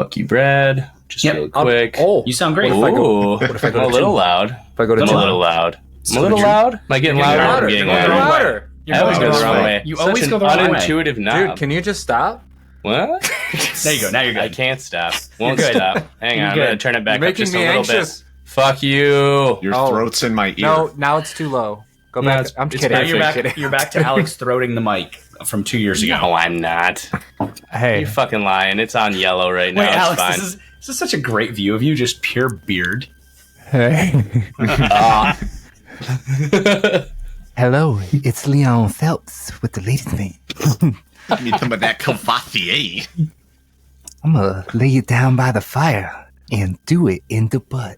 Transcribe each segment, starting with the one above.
Fuck you, Brad. Just real quick. You sound great. What if I go a little loud? If I go to I'm a little loud. I'm a little loud? Am I getting louder? I'm getting louder. I always go the wrong way. You always go the wrong way. Unintuitive knob. Dude, can you just stop? What? There you go. Now you're good. I can't stop. Won't stop. Hang on. I'm going to turn it back up just a little anxious. bit. Fuck you. Your throat's in my ear. No, now it's too low. Go back. I'm kidding. Now you're back to Alex throating the mic from 2 years ago. No, I'm not. Hey. You're fucking lying. It's on yellow right now. Wait, it's Alex, fine. this is such a great view of you, just pure beard. Hey. Hello, it's Leon Phelps with the latest thing. Give me some of that Courvoisier. I'm gonna lay it down by the fire and do it in the butt.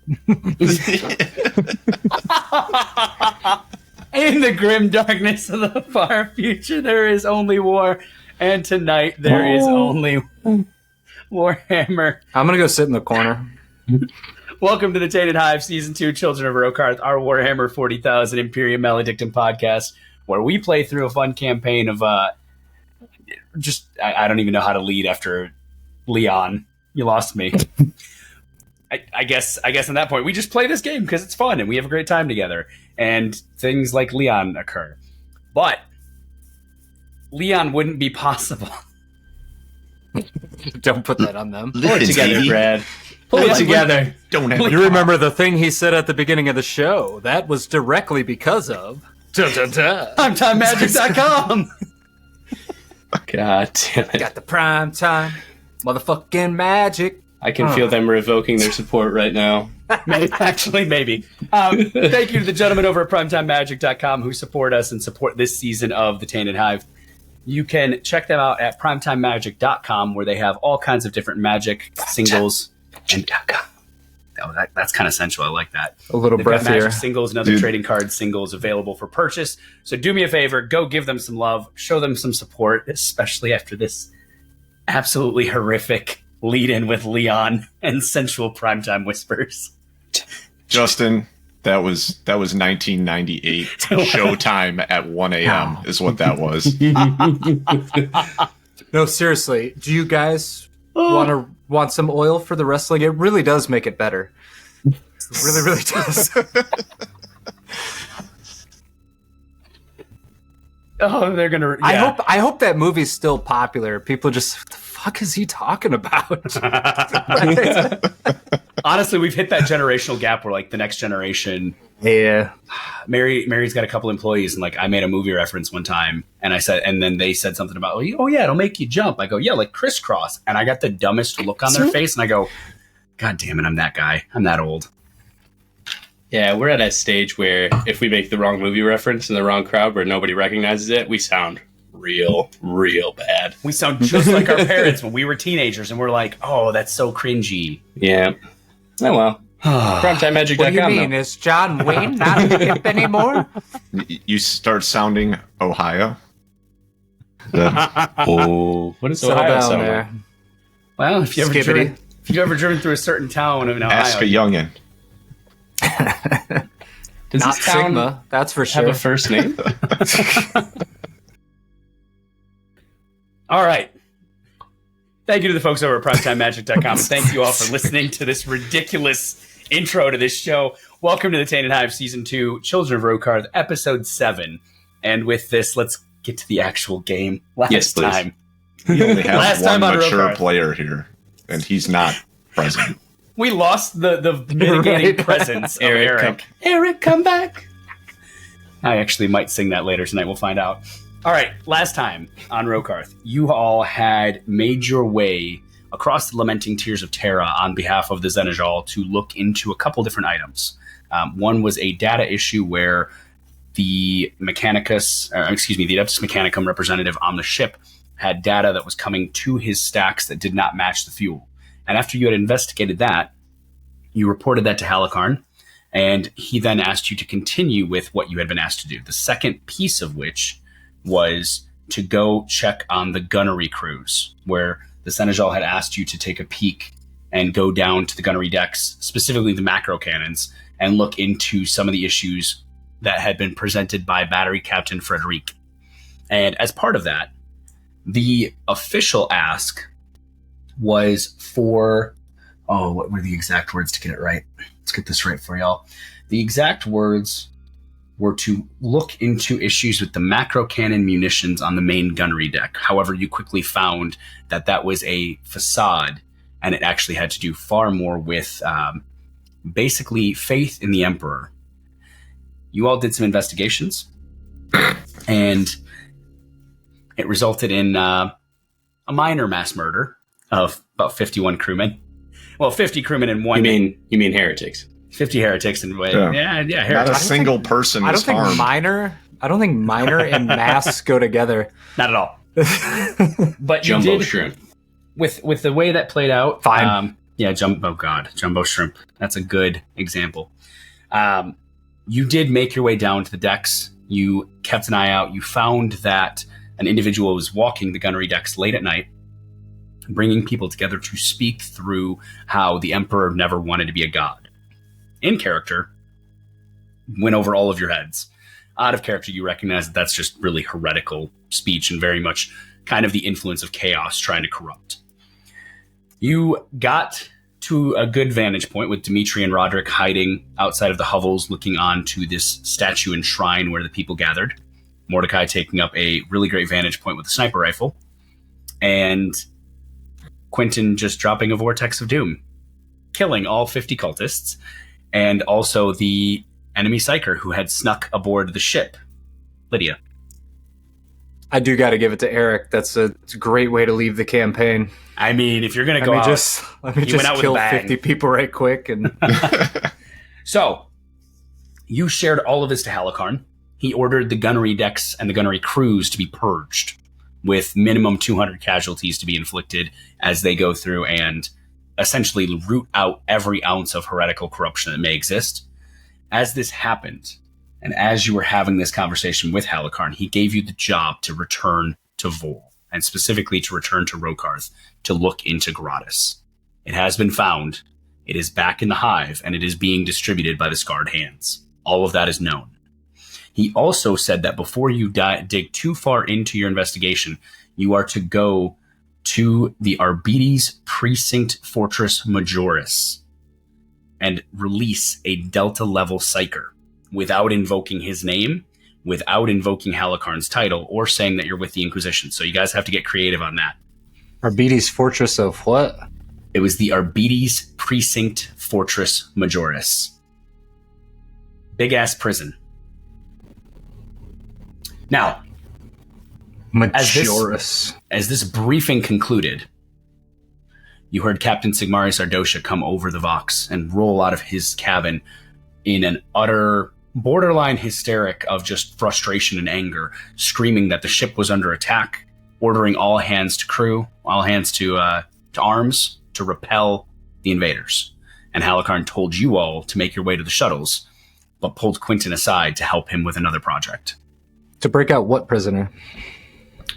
In the grim darkness of the far future, there is only war, and tonight there is only Warhammer. I'm gonna go sit in the corner. Welcome to the Tainted Hive, Season 2, Children of Rokarth, our Warhammer 40,000 Imperium Maledictum podcast, where we play through a fun campaign of, I don't even know how to lead after Leon. You lost me. I guess on that point, we just play this game because it's fun and we have a great time together. And things like Leon occur. But Leon wouldn't be possible. Don't put that on them. Pull it together, Brad. Pull it together. Don't have You remember the thing he said at the beginning of the show. That was directly because of... PrimetimeMagic.com. God damn it. Got the prime time. Motherfucking magic. I can feel them revoking their support right now. Maybe. Thank you to the gentlemen over at PrimetimeMagic.com who support us and support this season of the Tainted Hive. You can check them out at PrimetimeMagic.com where they have all kinds of different magic singles. That's kind of sensual. I like that. A little They've got breathier. magic singles and other trading card singles available for purchase. So do me a favor, go give them some love, show them some support, especially after this absolutely horrific lead-in with Leon and sensual primetime whispers. Justin, that was 1998 showtime at 1 a.m. is what that was. No, seriously. Do you guys want some oil for the wrestling? It really does make it better. It really, really does. Oh, they're gonna. Yeah. I hope that movie's still popular. People just, what the fuck is he talking about? Honestly, we've hit that generational gap where like the next generation. Yeah. Mary's got a couple employees, and like I made a movie reference one time, and and then they said something about, oh yeah, it'll make you jump. I go, yeah, like crisscross, and I got the dumbest look on their face, and I go, God damn it, I'm that guy. I'm that old. Yeah, we're at a stage where if we make the wrong movie reference in the wrong crowd where nobody recognizes it, we sound real bad. We sound just like our parents when we were teenagers, and we're like, oh, that's so cringy. Yeah. Oh, well. PrimetimeMagic.com. What do you mean? Is John Wayne not hip anymore? You start sounding Ohio. What is Settle Ohio down sound there. like? Well, if you ever driven through a certain town in Ohio, Ask a youngin'. Does Not this town Sigma, that's for sure. have a first name? All right. Thank you to the folks over at PrimetimeMagic.com. And thank you all for listening to this ridiculous intro to this show. Welcome to the Tainted Hive Season 2, Children of Rokarth, Episode 7. And with this, let's get to the actual game. Yes, please. Time. We only have Last one time on mature Rokarth. player here, and he's not present. We lost the mitigating presence of Eric. Eric, come back. I actually might sing that later tonight. We'll find out. All right, last time on Rokarth, you all had made your way across the Lamenting Tears of Terra on behalf of the Zenajal to look into a couple different items. One was a data issue where the Adeptus Mechanicum representative on the ship had data that was coming to his stacks that did not match the fuel. And after you had investigated that, you reported that to Halakarn, and he then asked you to continue with what you had been asked to do. The second piece of which was to go check on the gunnery crews, where the Senegal had asked you to take a peek and go down to the gunnery decks, specifically the macro cannons, and look into some of the issues that had been presented by Battery Captain Frederic. And as part of that, the official ask was for... Oh, what were the exact words to get it right? Let's get this right for y'all. The exact words were to look into issues with the macro cannon munitions on the main gunnery deck. However, you quickly found that that was a facade, and it actually had to do far more with basically faith in the Emperor. You all did some investigations, and it resulted in a minor mass murder of about 51 crewmen. Well, 50 crewmen in one. You mean heretics? 50 heretics in one. Yeah, heretics. Not a single person was harmed. I don't think minor and mass go together. Not at all. But Jumbo you did, shrimp. With the way that played out. Fine. Jumbo shrimp. That's a good example. You did make your way down to the decks. You kept an eye out. You found that an individual was walking the gunnery decks late at night, bringing people together to speak through how the Emperor never wanted to be a god. In character, went over all of your heads. Out of character, you recognize that that's just really heretical speech and very much kind of the influence of chaos trying to corrupt. You got to a good vantage point with Dmitry and Roderick hiding outside of the hovels, looking onto this statue and shrine where the people gathered. Mordecai taking up a really great vantage point with a sniper rifle. And Quentin just dropping a vortex of doom, killing all 50 cultists, and also the enemy psyker who had snuck aboard the ship, Lydia. I do got to give it to Eric. That's a great way to leave the campaign. I mean, if you're going to go out, let me just kill 50 people right quick. And So, you shared all of this to Halakarn. He ordered the gunnery decks and the gunnery crews to be purged, with minimum 200 casualties to be inflicted as they go through and essentially root out every ounce of heretical corruption that may exist. As this happened, and as you were having this conversation with Halakarn, he gave you the job to return to Vol, and specifically to return to Rokarth to look into Gratis. It has been found, it is back in the hive, and it is being distributed by the Scarred Hands. All of that is known. He also said that before you dig too far into your investigation, you are to go to the Arbites Precinct Fortress Majoris and release a Delta-level Psyker without invoking his name, without invoking Halakarn's title, or saying that you're with the Inquisition. So you guys have to get creative on that. Arbites Fortress of what? It was the Arbites Precinct Fortress Majoris. Big-ass prison. Now, Majoris. As this briefing concluded, you heard Captain Sigmarius Ardosha come over the Vox and roll out of his cabin in an utter borderline hysteric of just frustration and anger, screaming that the ship was under attack, ordering all hands to crew, all hands to arms to repel the invaders. And Halakarn told you all to make your way to the shuttles, but pulled Quentin aside to help him with another project. To break out what prisoner?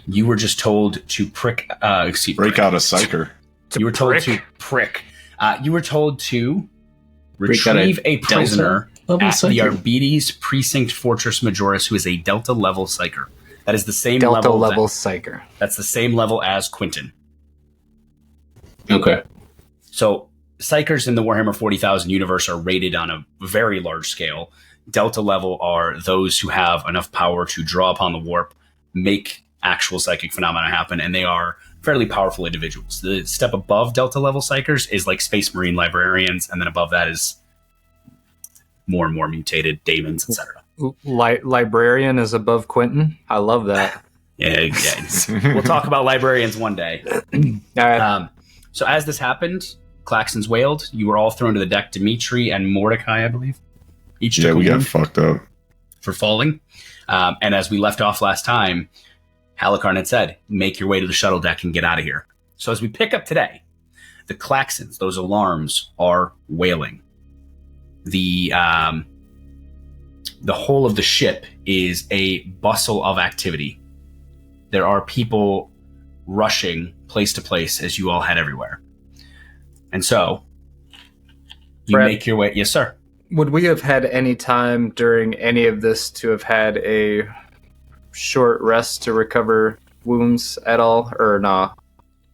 You were just told to break out a psyker. You were told to prick. You were told to retrieve a prisoner at the Arbites Precinct Fortress Majoris who is a Delta level psyker. That is the same level psyker. That's the same level as Quentin. Okay. So psykers in the Warhammer 40,000 universe are rated on a very large scale. Delta level are those who have enough power to draw upon the warp, make actual psychic phenomena happen, and they are fairly powerful individuals. The step above Delta level psykers is like Space Marine librarians, and then above that is more and more mutated daemons, etc. Librarian is above Quentin. I love that. Yeah. We'll talk about librarians one day. All right. So as this happened, Klaxons wailed. You were all thrown to the deck. Dmitry and Mordecai, I believe. Each took we a got wound fucked up for falling. And as we left off last time, Halakarn had said, make your way to the shuttle deck and get out of here. So as we pick up today, the Klaxons, those alarms, are wailing. The whole of the ship is a bustle of activity. There are people rushing place to place as you all head everywhere. And so, you Brad, make your way... Yes, sir. Would we have had any time during any of this to have had a short rest to recover wounds at all, or nah?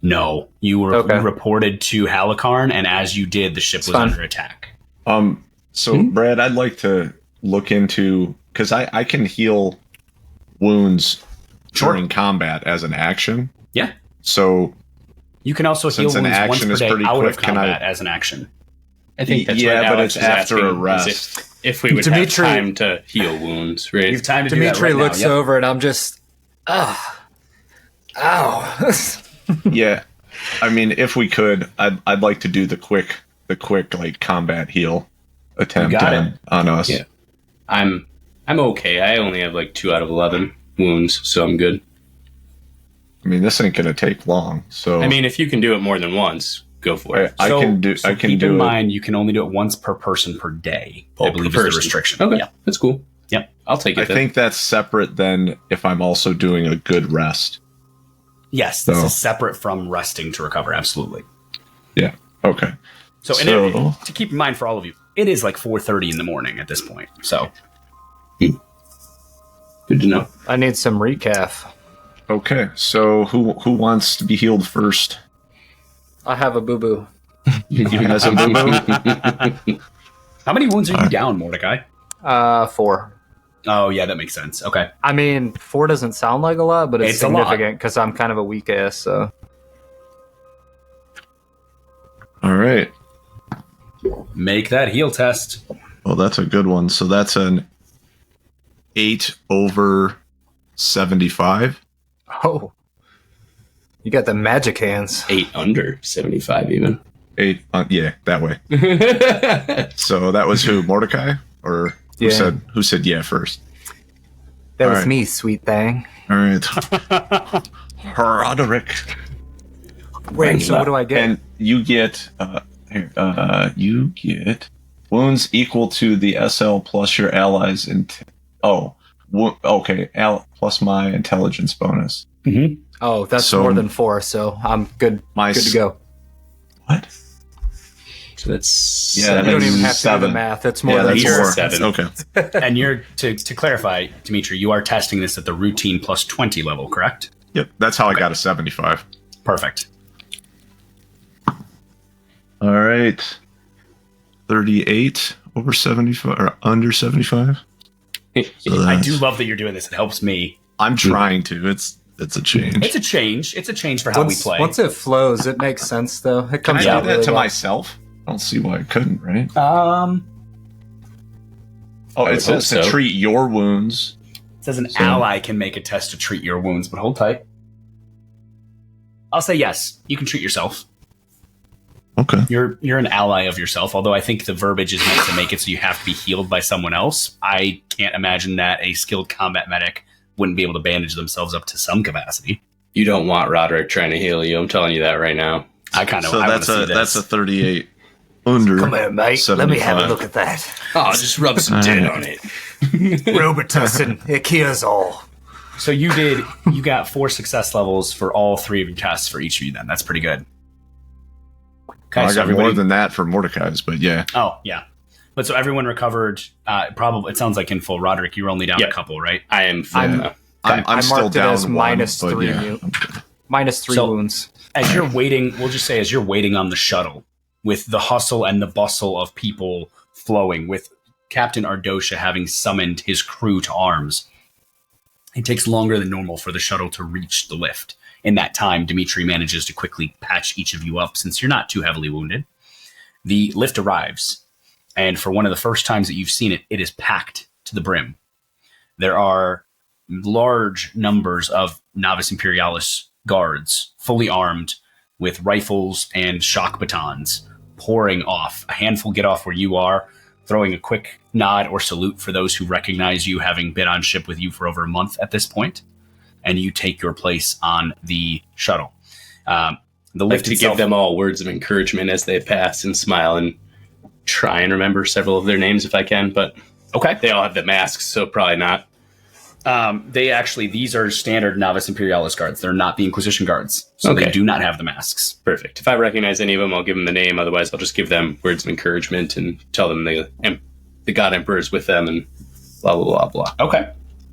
No, you were you reported to Halicarn, and as you did, the ship was under attack. So Brad, I'd like to look into, because I can heal wounds during combat as an action. Yeah. So you can also heal wounds once per day out of combat as an action. I think that's but Alex it's after a rest. If we would have time to heal wounds, right? You have time to Dimitri do that right looks over, and I'm just, ow. Yeah, I mean, if we could, I'd like to do the quick like combat heal attempt on us. Yeah, I'm okay. I only have like 2 out of 11 wounds, so I'm good. I mean, this ain't gonna take long. So I mean, if you can do it more than once, go for it. I can do. Keep in mind, you can only do it once per person per day. I believe is the restriction. Okay, that's cool. Yep, I'll take it. I think that's separate than if I'm also doing a good rest. Yes, this is separate from resting to recover. Absolutely. Yeah. Okay. So to keep in mind for all of you, it is like 4:30 in the morning at this point. So good to know. I need some recaf. Okay. So who wants to be healed first? I have a boo-boo. Has a boo-boo? How many wounds are you down, Mordecai? 4. Oh, yeah, that makes sense. Okay. I mean, 4 doesn't sound like a lot, but it's significant because I'm kind of a weak ass, so. All right. Make that heal test. Well, that's a good one. So that's an 8 over 75. Oh. You got the magic hands. 8 under 75 even. 8, yeah, that way. So that was who, Mordecai? Or who said yeah first? That was me, sweet thing. All right. Roderick. Wait, so what do I get? And you get wounds equal to the SL plus your allies plus my intelligence bonus. Mm-hmm. Oh, that's more than 4, so I'm good. Good to go. What? So that's you don't even have to do the math. It's more than 4. 7. Okay. And you're to clarify, Dmitry, you are testing this at the routine plus 20 level, correct? Yep, that's how I got a 75. Perfect. All right. 38 over 75 or under 75. I do love that you're doing this. It helps me. I'm trying to. It's a change. It's a change. It's a change for how we play. Once it flows, it makes sense, though. It comes Can I out do that really to well. myself? I don't see why I couldn't, right? It says to treat your wounds. It says an ally can make a test to treat your wounds, but hold tight. I'll say yes. You can treat yourself. Okay. You're an ally of yourself, although I think the verbiage is meant to make it so you have to be healed by someone else. I can't imagine that a skilled combat medic wouldn't be able to bandage themselves up to some capacity. You don't want Roderick trying to heal you. I'm telling you that right now. I kind of. So that's a 38 under. Come here, mate. 75. Let me have a look at that. Oh, just rub some dirt on it. Robitussin, it cures all. So you got 4 success levels for all 3 of your tests for each of you. Then that's pretty good. Okay, I got more than that for Mordecai's, but yeah. Oh, yeah. But so everyone recovered, probably, it sounds like in full. Roderick, you were only down a couple, right? I am full. I'm still down as minus 3 minus 3 wounds. As you're waiting, we'll just say as you're waiting on the shuttle, with the hustle and the bustle of people flowing, with Captain Ardosha having summoned his crew to arms, it takes longer than normal for the shuttle to reach the lift. In that time, Dmitry manages to quickly patch each of you up since you're not too heavily wounded. The lift arrives, and for one of the first times that you've seen it, it is packed to the brim. There are large numbers of Navis Imperialis guards, fully armed with rifles and shock batons, pouring off. A handful get off where you are, throwing a quick nod or salute for those who recognize you, having been on ship with you for over a month at this point. And you take your place on the shuttle. The lift to give them all words of encouragement as they pass and smile and try and remember several of their names if I can. But they all have the masks, so probably not. These are standard Navis Imperialis guards. They're not the Inquisition guards, so they do not have the masks. Perfect. If I recognize any of them, I'll give them the name. Otherwise, I'll just give them words of encouragement and tell them the God Emperor is with them and blah, blah, blah, blah. Okay.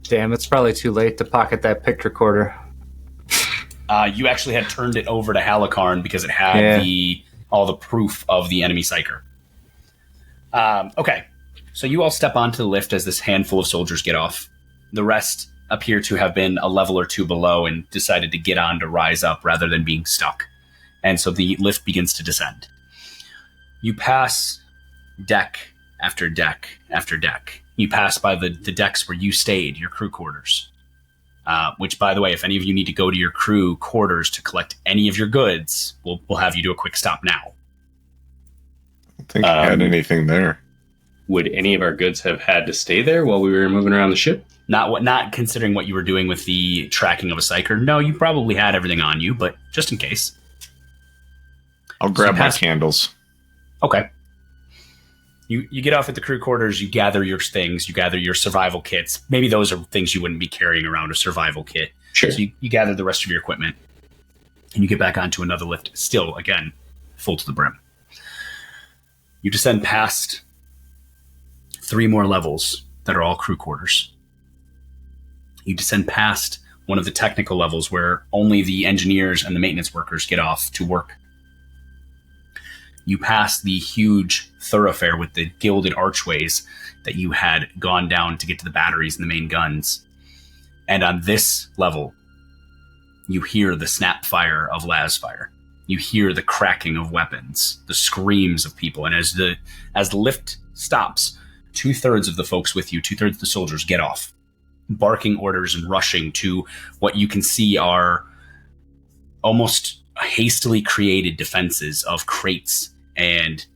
Damn, it's probably too late to pocket that picture recorder. You actually had turned it over to Halikarn because it had all the proof of the enemy psyker. Okay, so you all step onto the lift as this handful of soldiers get off. The rest appear to have been a level or two below and decided to get on to rise up rather than being stuck. And so the lift begins to descend. You pass deck after deck after deck. You pass by the decks where you stayed, your crew quarters. Which, by the way, if any of you need to go to your crew quarters to collect any of your goods, we'll have you do a quick stop now. I don't think I had anything there. Would any of our goods have had to stay there while we were moving around the ship? Not considering what you were doing with the tracking of a psyker. No, you probably had everything on you, but just in case. I'll grab my candles. Okay. You get off at the crew quarters, you gather your things, you gather your survival kits. Maybe those are things you wouldn't be carrying around, a survival kit. Sure. So you gather the rest of your equipment, and you get back onto another lift, still, again, full to the brim. You descend past 3 more levels that are all crew quarters. You descend past one of the technical levels where only the engineers and the maintenance workers get off to work. You pass the huge thoroughfare with the gilded archways that you had gone down to get to the batteries and the main guns. And on this level, you hear the snap fire of lasfire. You hear the cracking of weapons, the screams of people. And as the lift stops, 2/3 of the folks with you, 2/3 of the soldiers get off, barking orders and rushing to what you can see are almost hastily created defenses of crates and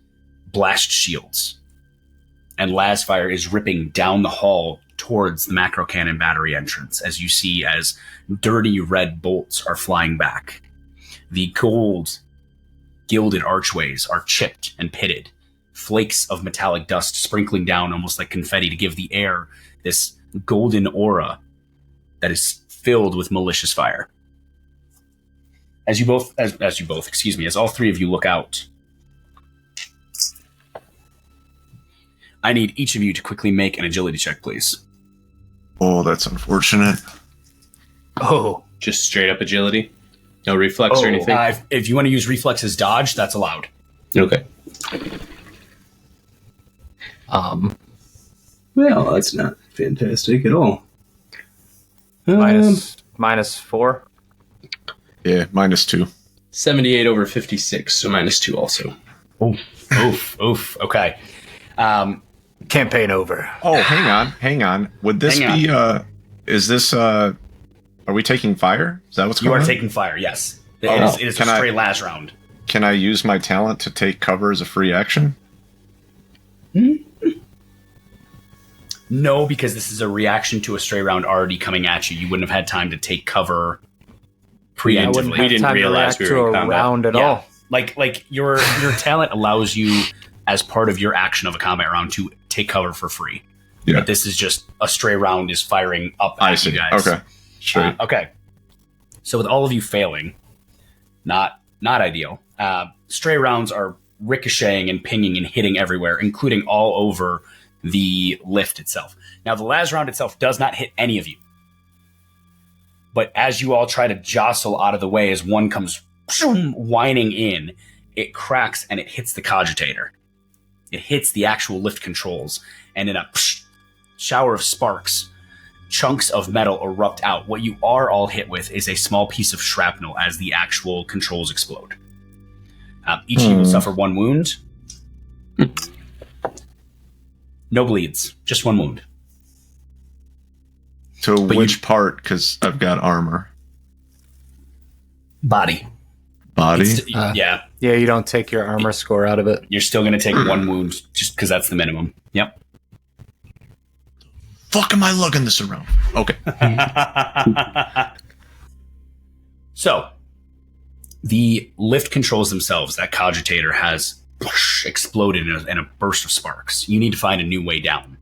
blast shields. And lasfire is ripping down the hall towards the macro cannon battery entrance, as you see as dirty red bolts are flying back. The gold gilded archways are chipped and pitted, flakes of metallic dust sprinkling down almost like confetti to give the air this golden aura that is filled with malicious fire. As all 3 of you look out, I need each of you to quickly make an agility check, please. Oh, that's unfortunate. Oh, just straight up agility? No reflex or anything? If you want to use reflex as dodge, that's allowed. Okay. Well, that's not fantastic at all. -4. Yeah, -2. 78 over 56, so -2 also. Oof. Okay. Campaign over. Oh, hang on. Would this be, is this, are we taking fire? Is that what's going on? You are taking fire, yes. It is a straight last round. Can I use my talent to take cover as a free action? No, because this is a reaction to a stray round already coming at you. You wouldn't have had time to take cover preemptively. We didn't realize we were in combat. Round at all. Like your talent allows you, as part of your action of a combat round, to take cover for free. Yeah. But this is just a stray round is firing up at you guys. Okay. Straight. Okay. So with all of you failing, not ideal. Stray rounds are ricocheting and pinging and hitting everywhere, including all over the lift itself. Now, the last round itself does not hit any of you. But as you all try to jostle out of the way, as one comes whining in, it cracks and it hits the cogitator. It hits the actual lift controls, and in a shower of sparks, chunks of metal erupt out. What you are all hit with is a small piece of shrapnel as the actual controls explode. Each of you will suffer 1 wound. No bleeds, just 1 wound. So which part? Because I've got armor. Body. Yeah. Yeah, you don't take your armor score out of it. You're still going to take 1 wound just because that's the minimum. Yep. Fuck am I lugging this around? Okay. So, the lift controls themselves, that cogitator has exploded in a burst of sparks. You need to find a new way down.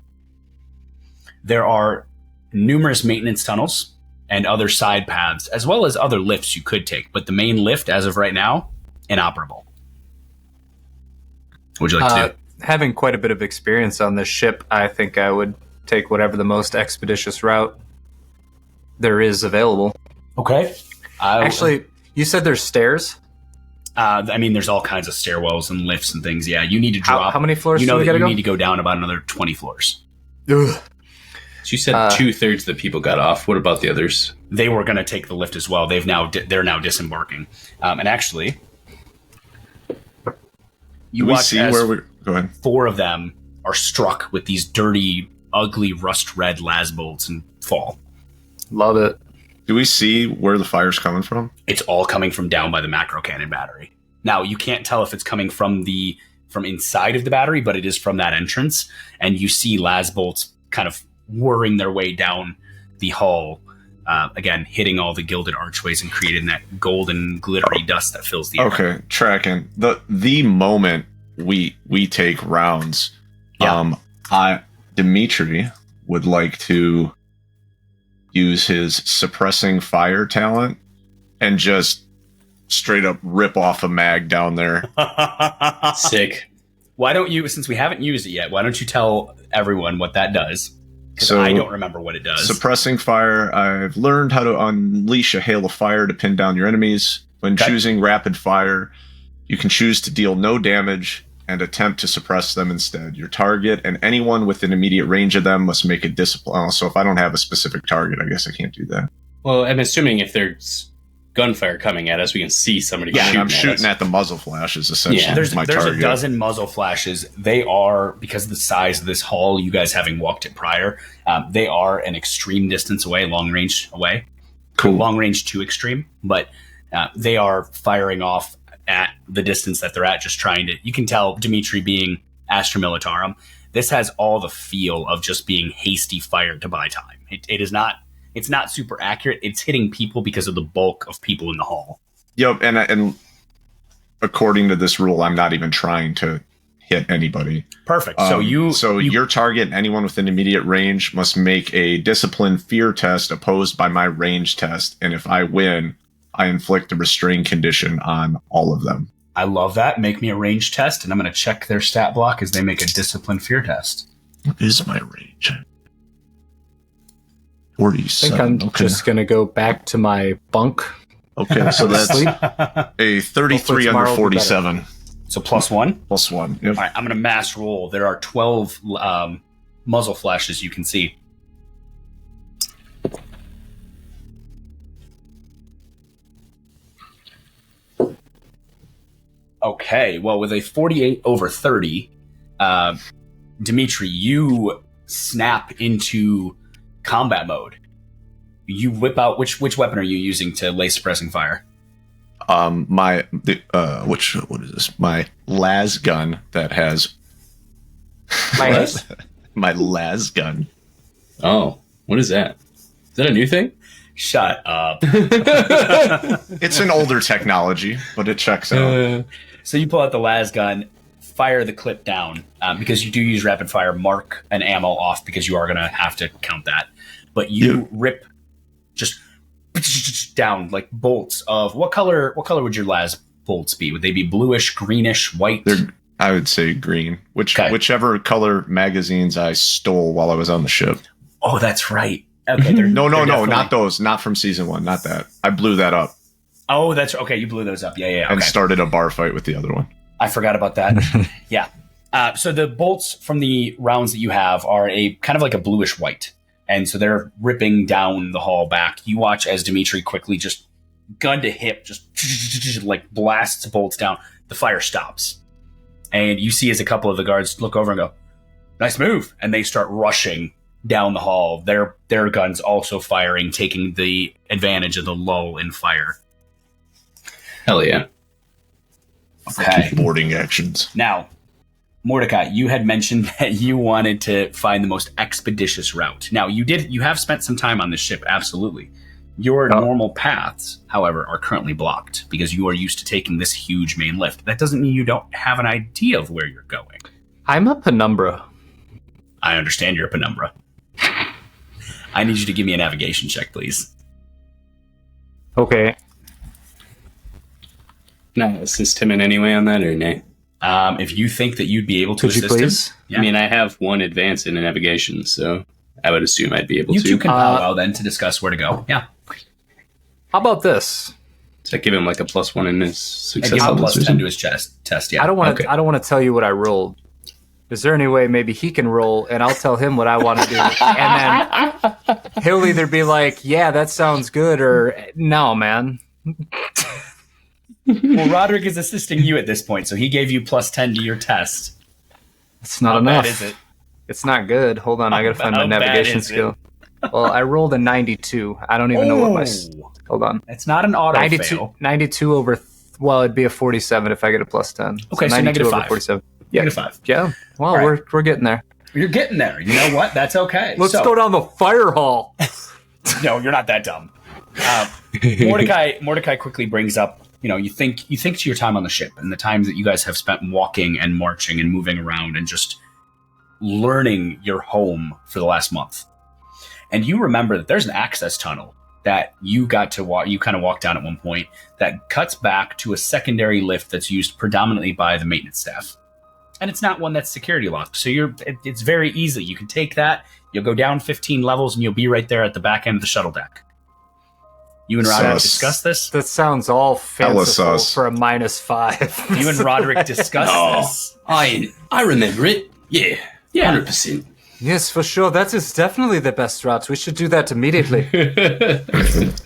There are numerous maintenance tunnels and other side paths, as well as other lifts you could take, but the main lift, as of right now, inoperable. What would you like to do? Having quite a bit of experience on this ship, I think I would take whatever the most expeditious route there is available. Okay. Actually, you said there's stairs. I mean, there's all kinds of stairwells and lifts and things. Yeah, you need to drop. How many floors? You know do we that gotta you go? need to go down about another 20 floors. Ugh. So you said 2/3 of the people got off. What about the others? They were going to take the lift as well. They're now disembarking. And actually, you we watch see as where we're going. 4 of them are struck with these dirty, ugly, rust-red las bolts and fall. Love it. Do we see where the fire's coming from? It's all coming from down by the macro cannon battery. Now, you can't tell if it's coming from inside of the battery, but it is from that entrance. And you see las bolts kind of whirring their way down the hall, again, hitting all the gilded archways and creating that golden, glittery dust that fills the air. Okay, tracking. The moment we take rounds, Dmitry would like to use his suppressing fire talent and just straight up rip off a mag down there. Sick. Why don't you, since we haven't used it yet, why don't you tell everyone what that does? Because I don't remember what it does. Suppressing fire. I've learned how to unleash a hail of fire to pin down your enemies. When choosing rapid fire, you can choose to deal no damage and attempt to suppress them instead. Your target and anyone within immediate range of them must make a discipline. Oh, so if I don't have a specific target, I guess I can't do that. Well, I'm assuming if there's gunfire coming at us, we can see somebody shooting I'm shooting at us. at the muzzle flashes, essentially. Yeah. There's my a target. dozen muzzle flashes. They are, because of the size of this hall, you guys having walked it prior, they are an extreme distance away, long range away. Cool. Long range to extreme, but they are firing off at the distance that they're at, just trying to, you can tell Dmitry being Astra Militarum, this has all the feel of just being hasty fire to buy time. It's not super accurate. It's hitting people because of the bulk of people in the hall. Yep, and according to this rule, I'm not even trying to hit anybody. Perfect. So you your target and anyone within immediate range must make a discipline fear test opposed by my range test, and if I win, I inflict a restrain condition on all of them. I love that. Make me a range test, and I'm going to check their stat block as they make a discipline fear test. What is my range? 47. I think I'm just going to go back to my bunk. Okay, so that's Sleep. a 33 under tomorrow will be 47. So +1? +1. Yep. All right, I'm going to mass roll. There are 12 muzzle flashes you can see. Okay, well, with a 48 over 30, Dmitry, you snap into combat mode. You whip out, which weapon are you using to lay suppressing fire? What is this? My las gun that has my las gun. Oh, what is that? Is that a new thing? Shut up. It's an older technology, but it checks out. So you pull out the las gun, fire the clip down, because you do use rapid fire, mark an ammo off because you are going to have to count that. But you rip just down like bolts of what color would your las bolts be? Would they be bluish, greenish, white? I would say green. Whichever color magazines I stole while I was on the ship. Oh, that's right. Okay. No, not those. Not from season 1. Not that. I blew that up. Oh, that's okay. You blew those up. Yeah. Okay. And started a bar fight with the other one. I forgot about that. Yeah. So the bolts from the rounds that you have are a kind of like a bluish white. And so they're ripping down the hall back. You watch as Dmitry quickly just gun to hip, just like blasts bolts down. The fire stops. And you see as a couple of the guards look over and go, "Nice move." And they start rushing down the hall. Their guns also firing, taking the advantage of the lull in fire. Hell yeah. Okay. Boarding actions. Now, Mordecai, you had mentioned that you wanted to find the most expeditious route. Now, you have spent some time on this ship, absolutely. Your normal paths, however, are currently blocked because you are used to taking this huge main lift. That doesn't mean you don't have an idea of where you're going. I'm a penumbra. I understand you're a penumbra. I need you to give me a navigation check, please. Okay. Now, assist him in any way on that or nay? If you think that you'd be able to Could you assist please? him. Yeah. I mean, I have one advance in navigation, so I would assume I'd be able You to. two can powwow then to discuss where to go. Yeah. How about this? Does that give him like a +1 in his I success give him a levels or +10 to something? his test. Yeah. I don't want to. Okay. I don't want to tell you what I rolled. Is there any way maybe he can roll and I'll tell him what I want to do, and then he'll either be like, "Yeah, that sounds good," or "No, man." Well, Roderick is assisting you at this point, so he gave you +10 to your test. It's not How enough. bad is it? It's not good. Hold on, I gotta find my How bad navigation is it? skill. Well, I rolled a 92. I don't even know what my. Hold on. It's not an auto 92, fail. 92 over. Well, it'd be a 47 if I get a +10. Okay, so 92 over -5. 47. Yeah, -5. yeah. Well, All right. we're getting there. You're getting there. You know what? That's okay. Let's So- go down the fire hall. No, you're not that dumb. Mordecai quickly brings up. You think to your time on the ship and the times that you guys have spent walking and marching and moving around and just learning your home for the last month. And you remember that there's an access tunnel that you got to walk. You kind of walked down at one point that cuts back to a secondary lift that's used predominantly by the maintenance staff. And it's not one that's security locked. So it's very easy. You can take that, you'll go down 15 levels and you'll be right there at the back end of the shuttle deck. You and Roderick discussed this? That sounds all fanciful sus. for a -5. You and Roderick discussed this? I remember it. Yeah, 100%. Yes, for sure. That is definitely the best route. We should do that immediately.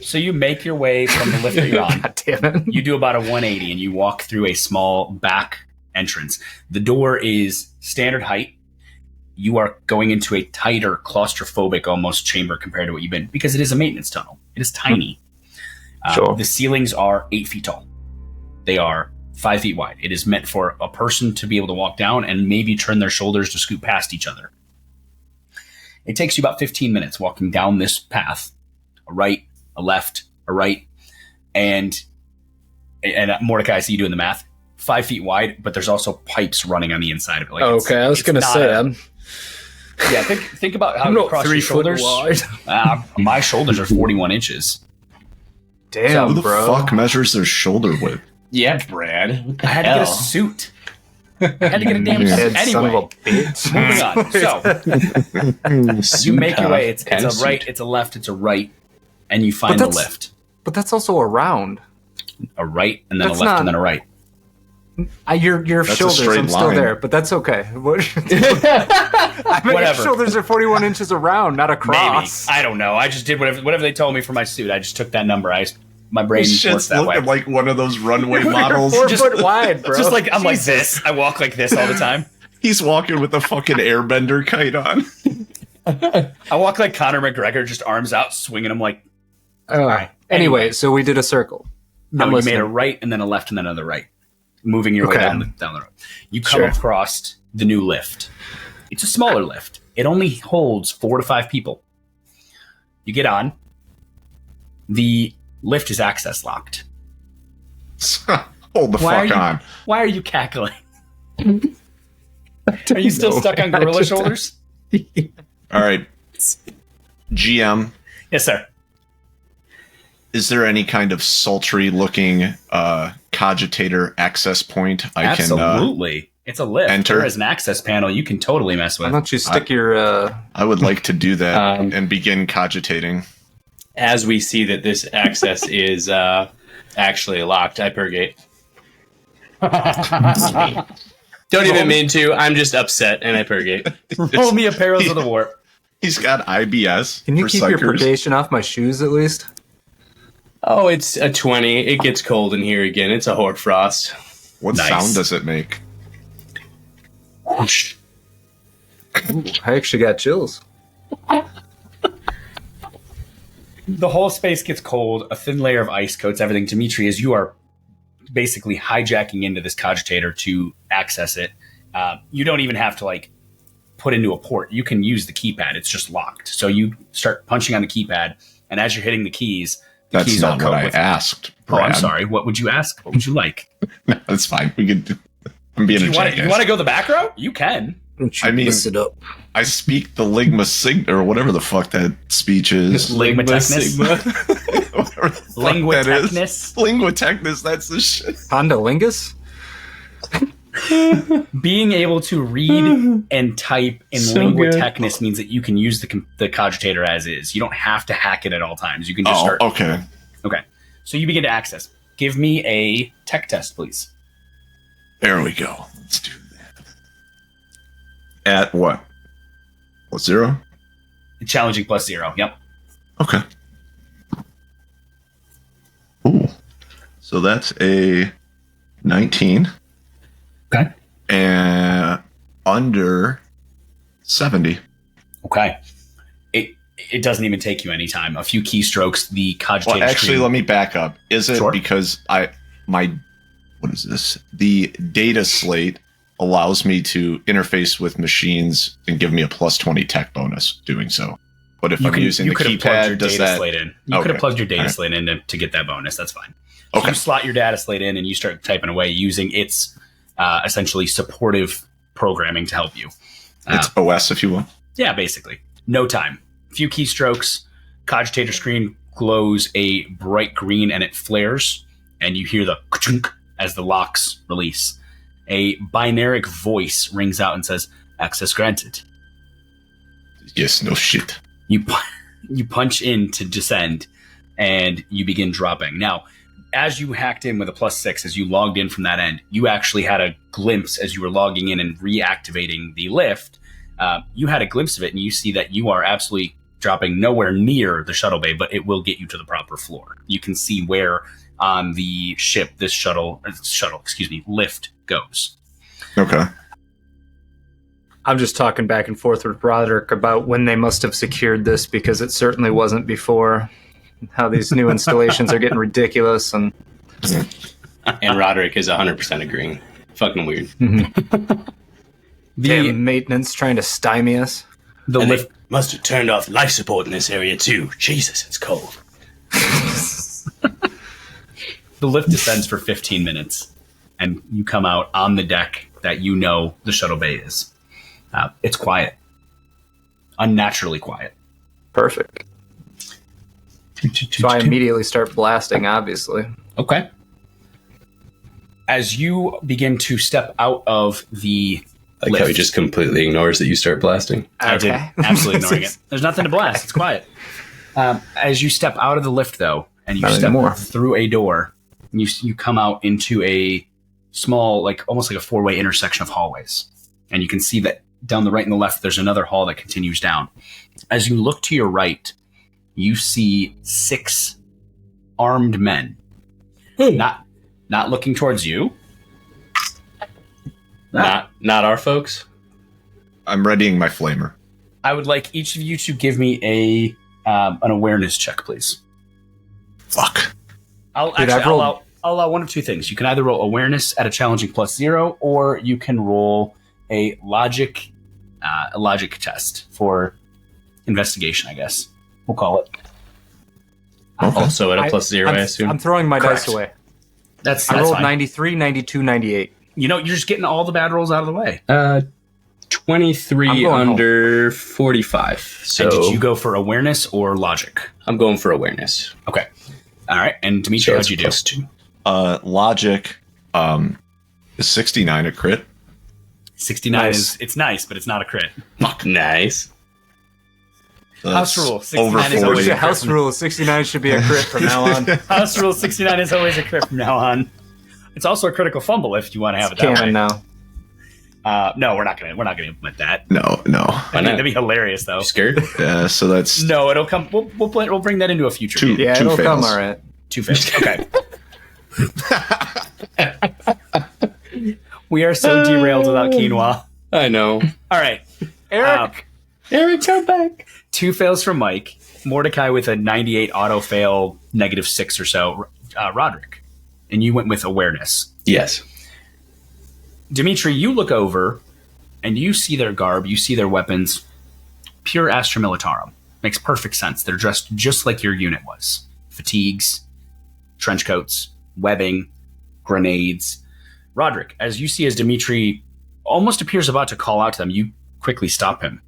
So you make your way from the lift that you're on. God damn it. You do about a 180 and you walk through a small back entrance. The door is standard height. You are going into a tighter, claustrophobic almost chamber compared to what you've been, because it is a maintenance tunnel. It is tiny. Sure. The ceilings are 8 feet tall. They are 5 feet wide. It is meant for a person to be able to walk down and maybe turn their shoulders to scoot past each other. It takes you about 15 minutes walking down this path. A right, a left, a right. And Mordecai, I see you doing the math. 5 feet wide, but there's also pipes running on the inside of it. Like Okay, I was it's going to not say, yeah, think about how I'm not across 3 your foot shoulders. wide. My shoulders are 41 inches. Damn, Who the bro. fuck measures their shoulder width? Yeah, Brad. What the I had to get a hell? suit. I had to get a damn Yeah. suit. Head, son of a Anyway, bitch. moving on. So you make your way. It's Kind a of right, suit. it's a left, it's a right, and you find the that's- lift. But that's also a round. A right, and then That's a left, not- and then a right. Your That's a shoulders, straight I'm still line. there, but that's okay. I mean, Whatever. your shoulders are 41 inches around, not Maybe. across. I don't know. I just did whatever they told me for my suit. I just took that number. My brain This works shit's that way. looking like one of those runway You're models. 4 Just- foot wide, bro. Just like I'm like this. I walk like this all the time. He's walking with a fucking airbender kite on. I walk like Conor McGregor, just arms out, swinging them like. Anyway, Anyway. so we did a circle. No, I'm you listening. made a right and then a left and then another right, moving your way Okay. down the road. You come Sure. across the new lift. It's a smaller lift. It only holds 4 to 5 people. You get on. The lift is access locked. Hold the Why are fuck you- on. Why are you cackling? Are you still know. stuck on I gorilla just- shoulders? All right. GM, Yes, sir. is there any kind of sultry looking cogitator access point I Absolutely. It's a lift. enter? There is an access panel you can totally mess Why with. don't you stick your... I would like to do that Um, and begin cogitating. As we see that this access is actually locked, I purgate. Don't even mean to. I'm just upset, and I purgate. Roll me a Perils of the Warp. He's got IBS. Can you for keep your psychers. purgation off my shoes at least? Oh, it's a 20. It gets cold in here again. It's a hoarfrost. What Nice. sound does it make? Ooh, I actually got chills. The whole space gets cold. A thin layer of ice coats everything. Dmitry, as you are basically hijacking into this cogitator to access it, you don't even have to like put into a port. You can use the keypad. It's just locked. So you start punching on the keypad, and as you're hitting the keys That's keys not all what code I with- asked. Oh, I'm Brad. sorry. What would you ask? What would you like? That's fine. We can do. I'm being Do a you want jackass. to go the back route? You can. Don't you I mean- listen up. I speak the Ligma Sigma or whatever the fuck that speech is. Ligmatechnus. Whatever the fuck that is. Linguatechnus. Linguatechnus, that's the shit. Honda Lingus? Being able to read and type in So linguatechnus means that you can use the cogitator as is. You don't have to hack it at all times. You can just Oh, start. okay. Okay. So you begin to access. Give me a tech test, please. There we go. Let's do that. At what? What, 0? Challenging plus 0. Yep. Okay. Ooh. So that's a 19. Okay. And under 70. Okay. It doesn't even take you any time. A few keystrokes, the cogitator Well, actually, screen. let me back up. Is it Sure. because what is this? The data slate allows me to interface with machines and give me a plus 20 tech bonus doing so. But if I'm using the could have plugged your keypad, does data that... slate in. You could have plugged your data slate in to get that bonus. That's fine. Okay. You slot your data slate in and you start typing away using its essentially supportive programming to help you. It's OS, if you will. Yeah, basically. No time. Few keystrokes. Cogitator screen glows a bright green and it flares. And you hear the ka-chunk as the locks release. A binaric voice rings out and says, "Access granted." Yes, no shit. You punch in to descend, and you begin dropping. Now, as you hacked in with a plus 6, as you logged in from that end, you actually had a glimpse as you were logging in and reactivating the lift. You had a glimpse of it, and you see that you are absolutely dropping nowhere near the shuttle bay, but it will get you to the proper floor. You can see where on the ship this lift goes. Okay. I'm just talking back and forth with Roderick about when they must have secured this, because it certainly wasn't before. How these new installations are getting ridiculous, and Roderick is 100% agreeing. Fucking weird. the maintenance trying to stymie us. The lift must have turned off life support in this area too. Jesus, it's cold. The lift descends for 15 minutes, and you come out on the deck that you know the shuttle bay is. It's quiet. Unnaturally quiet. Perfect. So I immediately start blasting, obviously. Okay. As you begin to step out of the Like how he just completely ignores that you start blasting. I did. Absolutely ignoring it. There's nothing to blast. It's quiet. As you step out of the lift, though, and you step through a door, you come out into a small, almost like a 4-way intersection of hallways. And you can see that down the right and the left, there's another hall that continues down. As you look to your right, you see 6 armed men. Not looking towards you. Not our folks. I'm readying my flamer. I would like each of you to give me an awareness check, please. Fuck. I'll allow one of two things. You can either roll awareness at a challenging plus 0, or you can roll a logic test for investigation, I guess. We'll call it. Okay. Also at a plus 0, I assume. I'm throwing my Correct. dice away. That's I rolled fine. 93, 92, 98. You're just getting all the bad rolls out of the way. 23 under 45. So And did you go for awareness or logic? I'm going for awareness. Okay. All right. And Dmitry, how'd you do? +2. Logic is 69 a crit. 69 Nice. it's nice, but it's not a crit. Fuck, nice. So House that's rule, 69 over is 40. always The house rule 69 should be a crit from now on. House rule 69 is always a crit from now on. It's also a critical fumble if you want to have it that way. Canon now. No, we're not gonna implement that. No. That'd be hilarious though. You scared? So that's No, it'll come. We'll bring that into a future. Two. meeting. Yeah, it'll fails. come all right. 2 fails. Okay. We are so derailed without quinoa. I know. All right, Eric! Eric, come back. 2 fails from Mike. Mordecai with a 98 auto fail, -6 or so. Roderick, and you went with awareness. Yes. Dmitry, you look over and you see their garb, you see their weapons. Pure Astra Militarum. Makes perfect sense. They're dressed just like your unit was. Fatigues, trench coats, webbing, grenades. Roderick, as you see as Dmitry almost appears about to call out to them, you quickly stop him.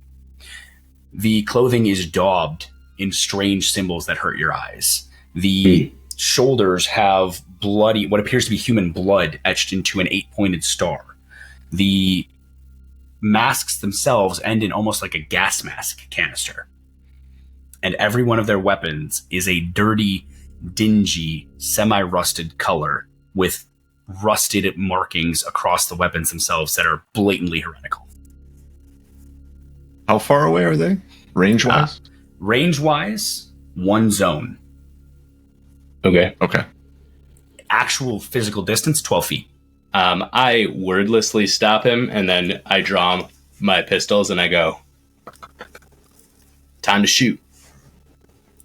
The clothing is daubed in strange symbols that hurt your eyes. The shoulders have bloody, what appears to be human blood etched into an 8-pointed star. The masks themselves end in almost like a gas mask canister. And every one of their weapons is a dirty, dingy, semi-rusted color with rusted markings across the weapons themselves that are blatantly heretical. How far away are they? Range-wise? Range-wise, 1 zone. Okay. Actual physical distance, 12 feet. I wordlessly stop him, and then I draw my pistols, and I go, time to shoot.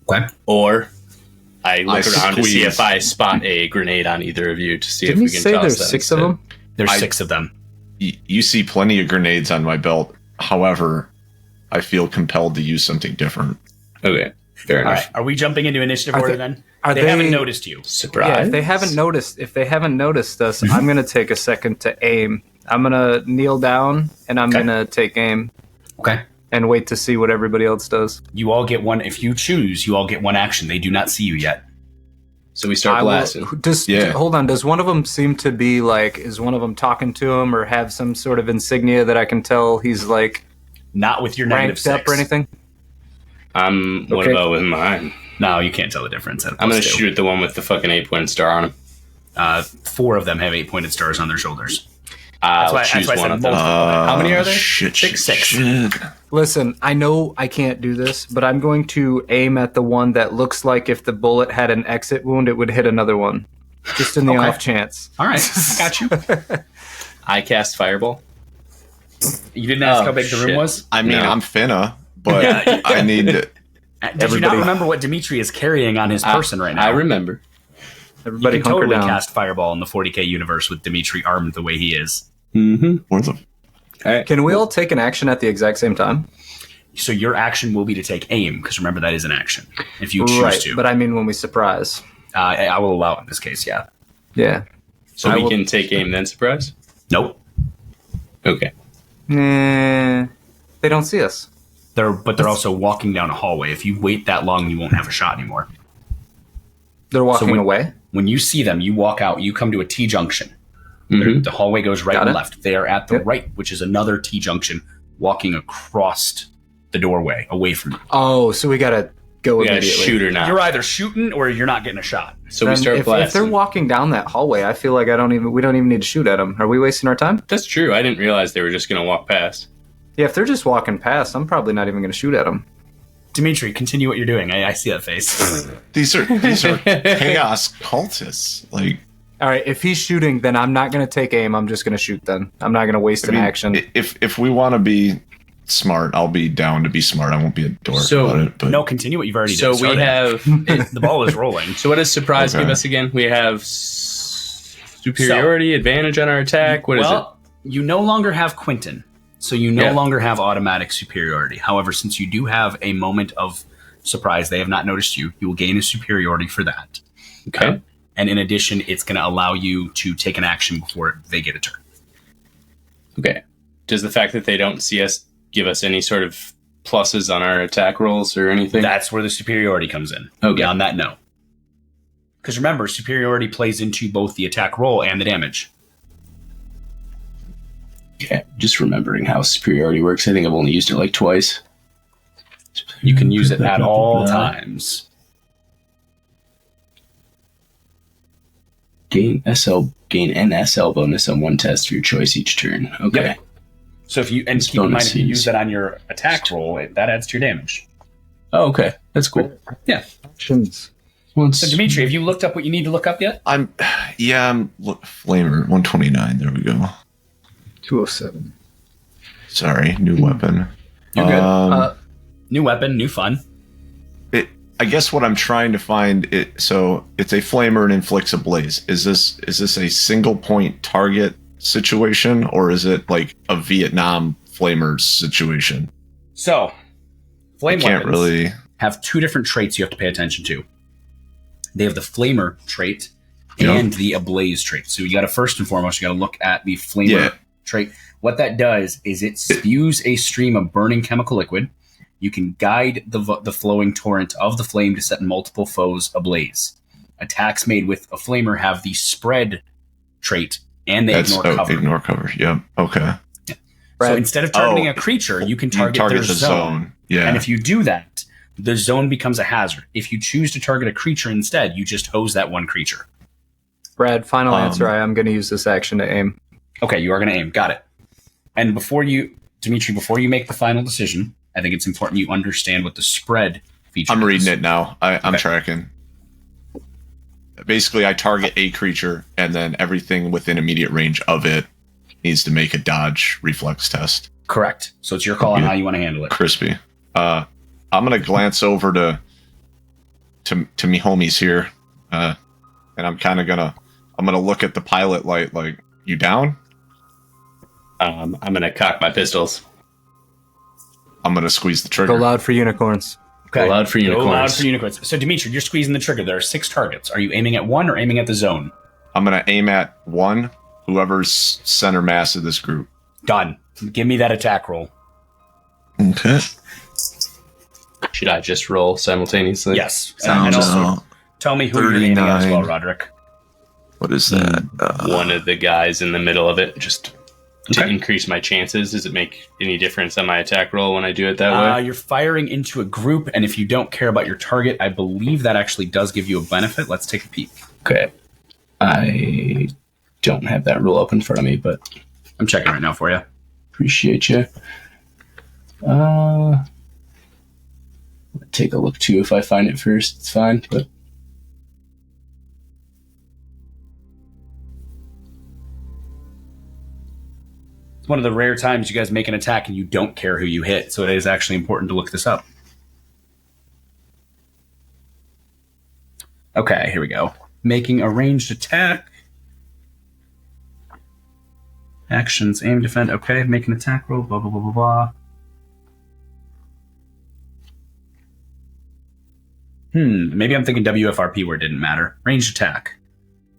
Okay. Or I look around to see squeeze. if I spot a grenade on either of you to see Didn't if you we can say toss there's that 6 of instead. them? There's 6 of them. You see plenty of grenades on my belt. However, I feel compelled to use something different. Okay, fair All enough. right. Are we jumping into initiative Are order they- then? are They they- haven't noticed you. Surprise. Yeah, if they haven't noticed us, I'm gonna take a second to aim. I'm gonna kneel down and I'm Okay. gonna take aim Okay. and wait to see what everybody else does. You all get one. If you choose, you all get one action. They do not see you yet. So we start blasting. Yeah. Hold on. Does one of them seem to be like? Is one of them talking to him or have some sort of insignia that I can tell he's like Not with your negative ranked up 6. or anything? What Okay. about with mine? No, you can't tell the difference. I'm going to shoot the one with the fucking 8-point star on him. 4 of them have 8-pointed stars on their shoulders. I'll why- that's choose why I one said of them. multiple. How many are there? Shit, Six. shit. Listen, I know I can't do this, but I'm going to aim at the one that looks like if the bullet had an exit wound, it would hit another one. Just in the Okay. off chance. All right, got you. I cast Fireball. You didn't ask Oh, how big the room shit. was? I mean, No. I'm finna, but I need to... Did you Everybody- not remember what Dmitry is carrying on his person right now? I remember. Everybody You can hunker totally down. cast Fireball in the 40k universe with Dmitry armed the way he is. Mm-hmm. Where the... All right. Can we all take an action at the exact same time? So your action will be to take aim, because remember that is an action. If you choose Right, to. but I mean when we surprise. I will allow it in this case, yeah. Yeah. So I we will- can take aim then surprise? Nope. Okay. They don't see us. They're also walking down a hallway. If you wait that long, you won't have a shot anymore. They're walking when- away. When you see them, you walk out, you come to a T-junction. Mhm. The hallway goes right Got and it. left. They are at the Yep. right, which is another T-junction, walking across the doorway away from you. Oh, so we gotta go We got a immediately. shooter now. You're either shooting or you're not getting a shot. So we Then start if blasting. they're walking down that hallway, I feel like we don't even need to shoot at them. Are we wasting our time? That's true. I didn't realize they were just going to walk past. Yeah, if they're just walking past, I'm probably not even going to shoot at them. Dmitry, continue what you're doing. I see that face. These are chaos cultists. Like, All right, if he's shooting, then I'm not going to take aim. I'm just going to shoot. Then I'm not going to waste I mean, an action. if we want to be smart, I'll be down to be smart. I won't be a dork So, about it. But No, continue what you've already So done. we have. The ball is rolling. So what does surprise Okay. give us again? We have superiority, advantage on our attack. What is it? Well, you no longer have Quentin, so you no Yeah. longer have automatic superiority. However, since you do have a moment of surprise, they have not noticed you. You will gain a superiority for that. Okay. And in addition, it's going to allow you to take an action before they get a turn. Okay. Does the fact that they don't see us give us any sort of pluses on our attack rolls or anything? That's where the superiority comes in. Okay. Beyond that, no. Because remember, superiority plays into both the attack roll and the damage. Okay. Just remembering how superiority works. I think I've only used it like twice. You can use it at all times. Gain an SL bonus on one test for your choice each turn. Okay. Yep. So if you and It's keep in mind if you bonuses. use that on your attack roll, that adds to your damage. Oh, okay. That's cool. Yeah. Actions. Once So Dmitry, have you looked up what you need to look up yet? I'm flamer 129. There we go. 207. Sorry, new weapon. You're good. Um, New weapon, new fun. I guess what I'm trying to find so it's a flamer and inflicts a blaze. Is this a single point target situation, or is it like a Vietnam flamer situation? So, flame Can't weapons really. have two different traits you have to pay attention to. They have the flamer trait Yeah. and the ablaze trait. So you got to first and foremost, you got to look at the flamer Yeah. trait. What that does is it spews a stream of burning chemical liquid. You can guide the flowing torrent of the flame to set multiple foes ablaze. Attacks made with a flamer have the spread trait, and they ignore cover. Ignore cover. Yep. Okay. So instead of targeting a creature, you can target, You target their the zone. Yeah. And if you do that, the zone becomes a hazard. If you choose to target a creature instead, you just hose that one creature. Brad, final answer. I am going to use this action to aim. Okay, you are going to aim. Got it. And Dmitry, before you make the final decision, I think it's important you understand what the spread feature is. I'm reading it now. I'm Okay. tracking. Basically, I target a creature, and then everything within immediate range of it needs to make a dodge reflex test. Correct. So it's your call on how you want to handle it. Crispy. I'm gonna glance over to me homies here, and I'm kind of gonna look at the pilot light. Like, you down? I'm gonna cock my pistols. I'm gonna squeeze the trigger. Go loud for unicorns. Okay. Go loud for unicorns. Go loud for unicorns. So Dmitry, you're squeezing the trigger. There are 6 targets. Are you aiming at one or aiming at the zone? I'm gonna aim at one, whoever's center mass of this group. Done. Give me that attack roll. Okay. Should I just roll simultaneously? Yes. Sounds and also, tell me who you're aiming at as well, 39. Roderick. What is that? One of the guys in the middle of it, just to Okay. increase my chances. Does it make any difference on my attack roll when I do it that way? You're firing into a group, and if you don't care about your target, I believe that actually does give you a benefit. Let's take a peek. Okay. I don't have that rule up in front of me, but I'm checking right now for you. appreciate you. Take a look too if I find it first. It's fine, but It's one of the rare times you guys make an attack and you don't care who you hit, so it is actually important to look this up. Okay, here we go. Making a ranged attack. Actions, aim, defend. Okay, make an attack roll, blah, blah, blah, blah, blah. Maybe I'm thinking WFRP where it didn't matter. Ranged attack.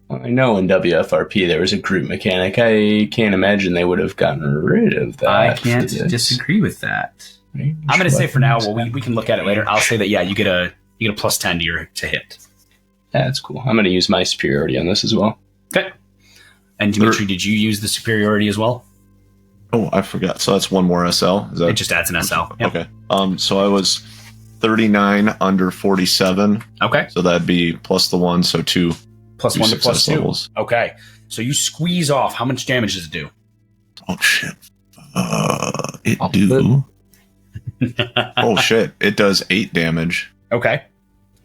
I know in WFRP there was a group mechanic. I can't imagine they would have gotten rid of that. I can't for this. disagree with that. I'm going to say for now, well, we can look at it later. I'll say that, yeah, you get a plus 10 to hit. That's cool. I'm going to use my superiority on this as well. Okay. And Dmitry, did you use the superiority as well? Oh, I forgot. So that's one more SL. Is that It just adds an SL. Yep. okay? So I was 39 under 47. Okay. So that'd be plus the 1, so 2. Plus 1 to plus success 2. levels. Okay. So you squeeze off. How much damage does it do? Oh shit! It I'll do. Oh shit! It does 8 damage. Okay.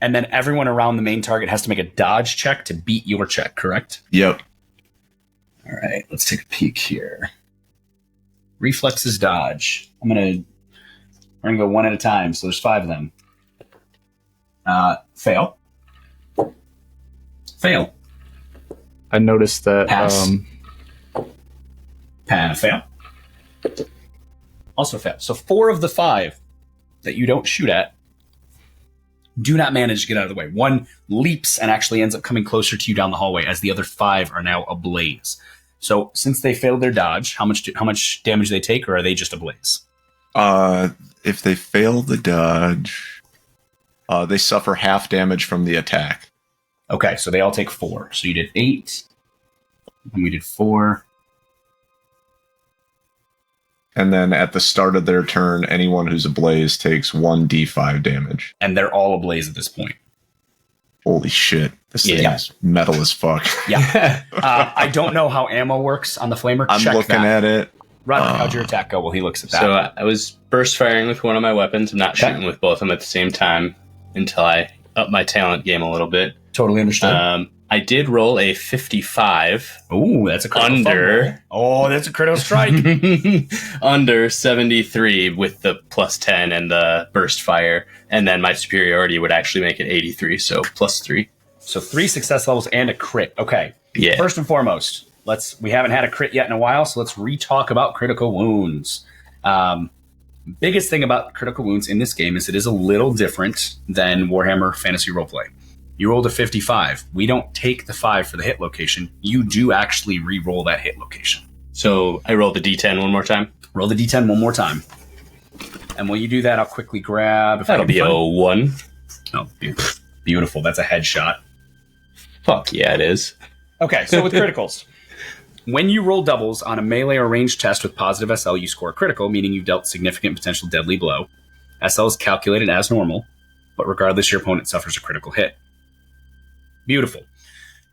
And then everyone around the main target has to make a dodge check to beat your check, correct? Yep. All right. Let's take a peek here. Reflexes dodge. We're going to go one at a time. So there's 5 of them. Fail. Fail. I noticed that. Pass. Fail. Also fail. So 4 of the 5 that you don't shoot at do not manage to get out of the way. 1 leaps and actually ends up coming closer to you down the hallway, as the other 5 are now ablaze. So since they failed their dodge, how much damage they take, or are they just ablaze? If they fail the dodge, they suffer half damage from the attack. Okay, so they all take 4. So you did 8, and we did 4. And then at the start of their turn, anyone who's ablaze takes 1d5 damage. And they're all ablaze at this point. Holy shit. This thing Yeah. is metal as fuck. Yeah. I don't know how ammo works on the flamer. I'm Check looking that. at it. Roderick, how'd your attack go? Well, he looks at that. So I was burst firing with one of my weapons. I'm not shooting with both of them at the same time until I up my talent game a little bit. Totally understood. I did roll a 55 Ooh, that's a critical under. fumble. Oh, that's a critical strike. under 73 with the plus 10 and the burst fire, and then my superiority would actually make it 83, so plus 3. So 3 success levels and a crit. Okay. Yeah. First and foremost, we haven't had a crit yet in a while, so let's re-talk about critical wounds. Biggest thing about critical wounds in this game is it is a little different than Warhammer Fantasy Roleplay. You rolled a 55. We don't take the 5 for the hit location. You do actually re-roll that hit location. So I rolled the d10 one more time. Roll the d10 one more time. And while you do that, I'll quickly grab... That'll be a 1. Oh, beautiful. That's a headshot. Fuck yeah, it is. Okay, so with criticals. When you roll doubles on a melee or ranged test with positive SL, you score a critical, meaning you've dealt significant potential deadly blow. SL is calculated as normal. but regardless, your opponent suffers a critical hit. Beautiful.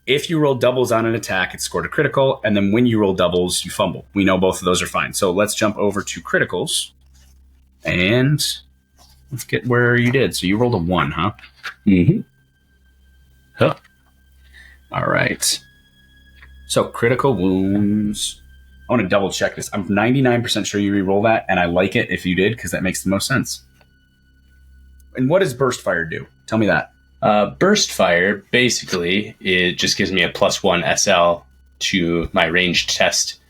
If you roll doubles on an attack, it's scored a critical, and then when you roll doubles, you fumble. We know both of those are fine. So let's jump over to criticals, and let's get where you did. So you rolled a 1, huh? Mm-hmm. Huh. All right. So critical wounds. I want to double check this. I'm 99% sure you re-roll that, and I like it if you did, because that makes the most sense. And what does burst fire do? Tell me that. Burst fire, basically, it just gives me a +1 SL to my ranged test,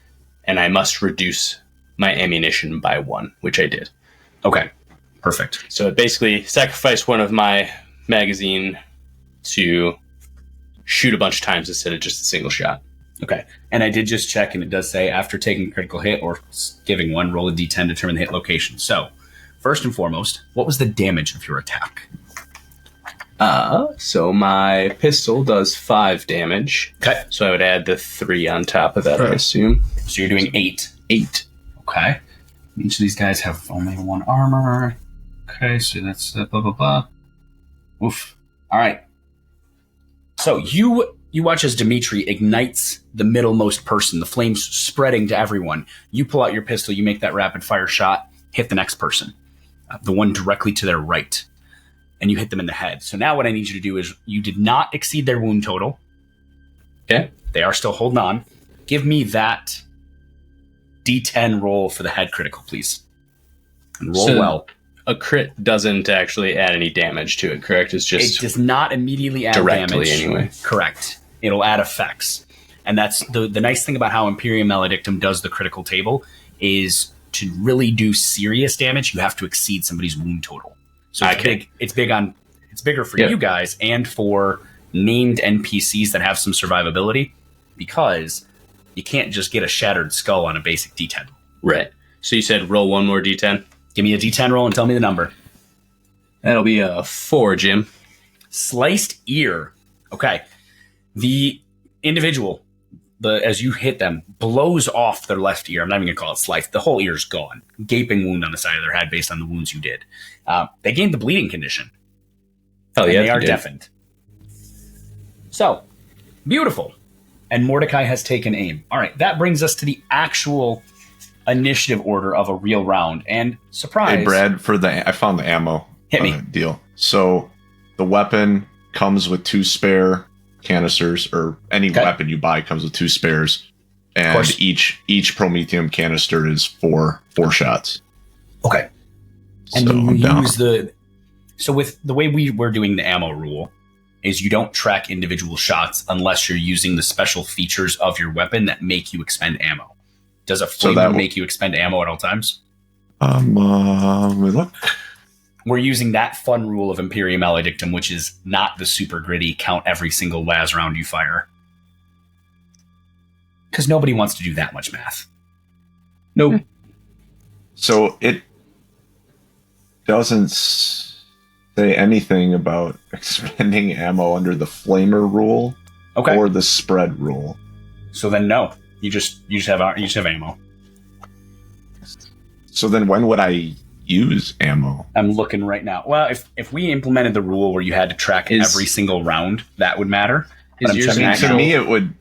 and I must reduce my ammunition by 1, which I did. Okay, perfect. So it basically sacrificed one of my magazine to shoot a bunch of times instead of just a single shot. Okay, and I did just check, and it does say after taking a critical hit or giving one, roll a d10 to determine the hit location. So, first and foremost, what was the damage of your attack? So my pistol does 5 damage. Okay. So I would add the 3 on top of that, I assume. So you're doing 8. 8. Okay. Each of these guys have only 1 armor. Okay, so that's blah, blah, blah. Oof. All right. So you watch as Dmitry ignites the middlemost person, the flames spreading to everyone. You pull out your pistol, you make that rapid fire shot, hit the next person, the one directly to their right, and you hit them in the head. So now what I need you to do is you did not exceed their wound total. Okay. They are still holding on. Give me that D10 roll for the head critical, please. And roll well. A crit doesn't actually add any damage to it, correct? It's just it does not immediately add directly damage. Anyway. Correct. It'll add effects. And that's the nice thing about how Imperium Maledictum does the critical table is to really do serious damage, you have to exceed somebody's wound total. So it's bigger for you guys and for named NPCs that have some survivability, because you can't just get a shattered skull on a basic D10. Right. So you said roll one more D10? Give me a D10 roll and tell me the number. That'll be a 4, Jim. Sliced ear. Okay. The individual, as you hit them, blows off their left ear. I'm not even going to call it sliced. The whole ear's gone. Gaping wound on the side of their head based on the wounds you did. They gained the bleeding condition. Hell yeah, they are deafened. So, beautiful. And Mordecai has taken aim. All right, that brings us to the actual initiative order of a real round. And surprise. Hey, Brad, I found the ammo. Hit me. Deal. So, the weapon comes with 2 spare canisters, or any weapon you buy comes with 2 spares. And each Promethium canister is 4 shots. Okay. And so you use so with the way we're doing the ammo rule is you don't track individual shots unless you're using the special features of your weapon that make you expend ammo. Does a flamer make you expend ammo at all times? Let me look. We're using that fun rule of Imperium Maledictum, which is not the super gritty count every single las round you fire. Because nobody wants to do that much math. Nope. So it doesn't say anything about expending ammo under the flamer rule or the spread rule. So then no. You just have ammo. So then when would I use ammo? I'm looking right now. Well, if we implemented the rule where you had to track every single round, that would matter. To me, it would.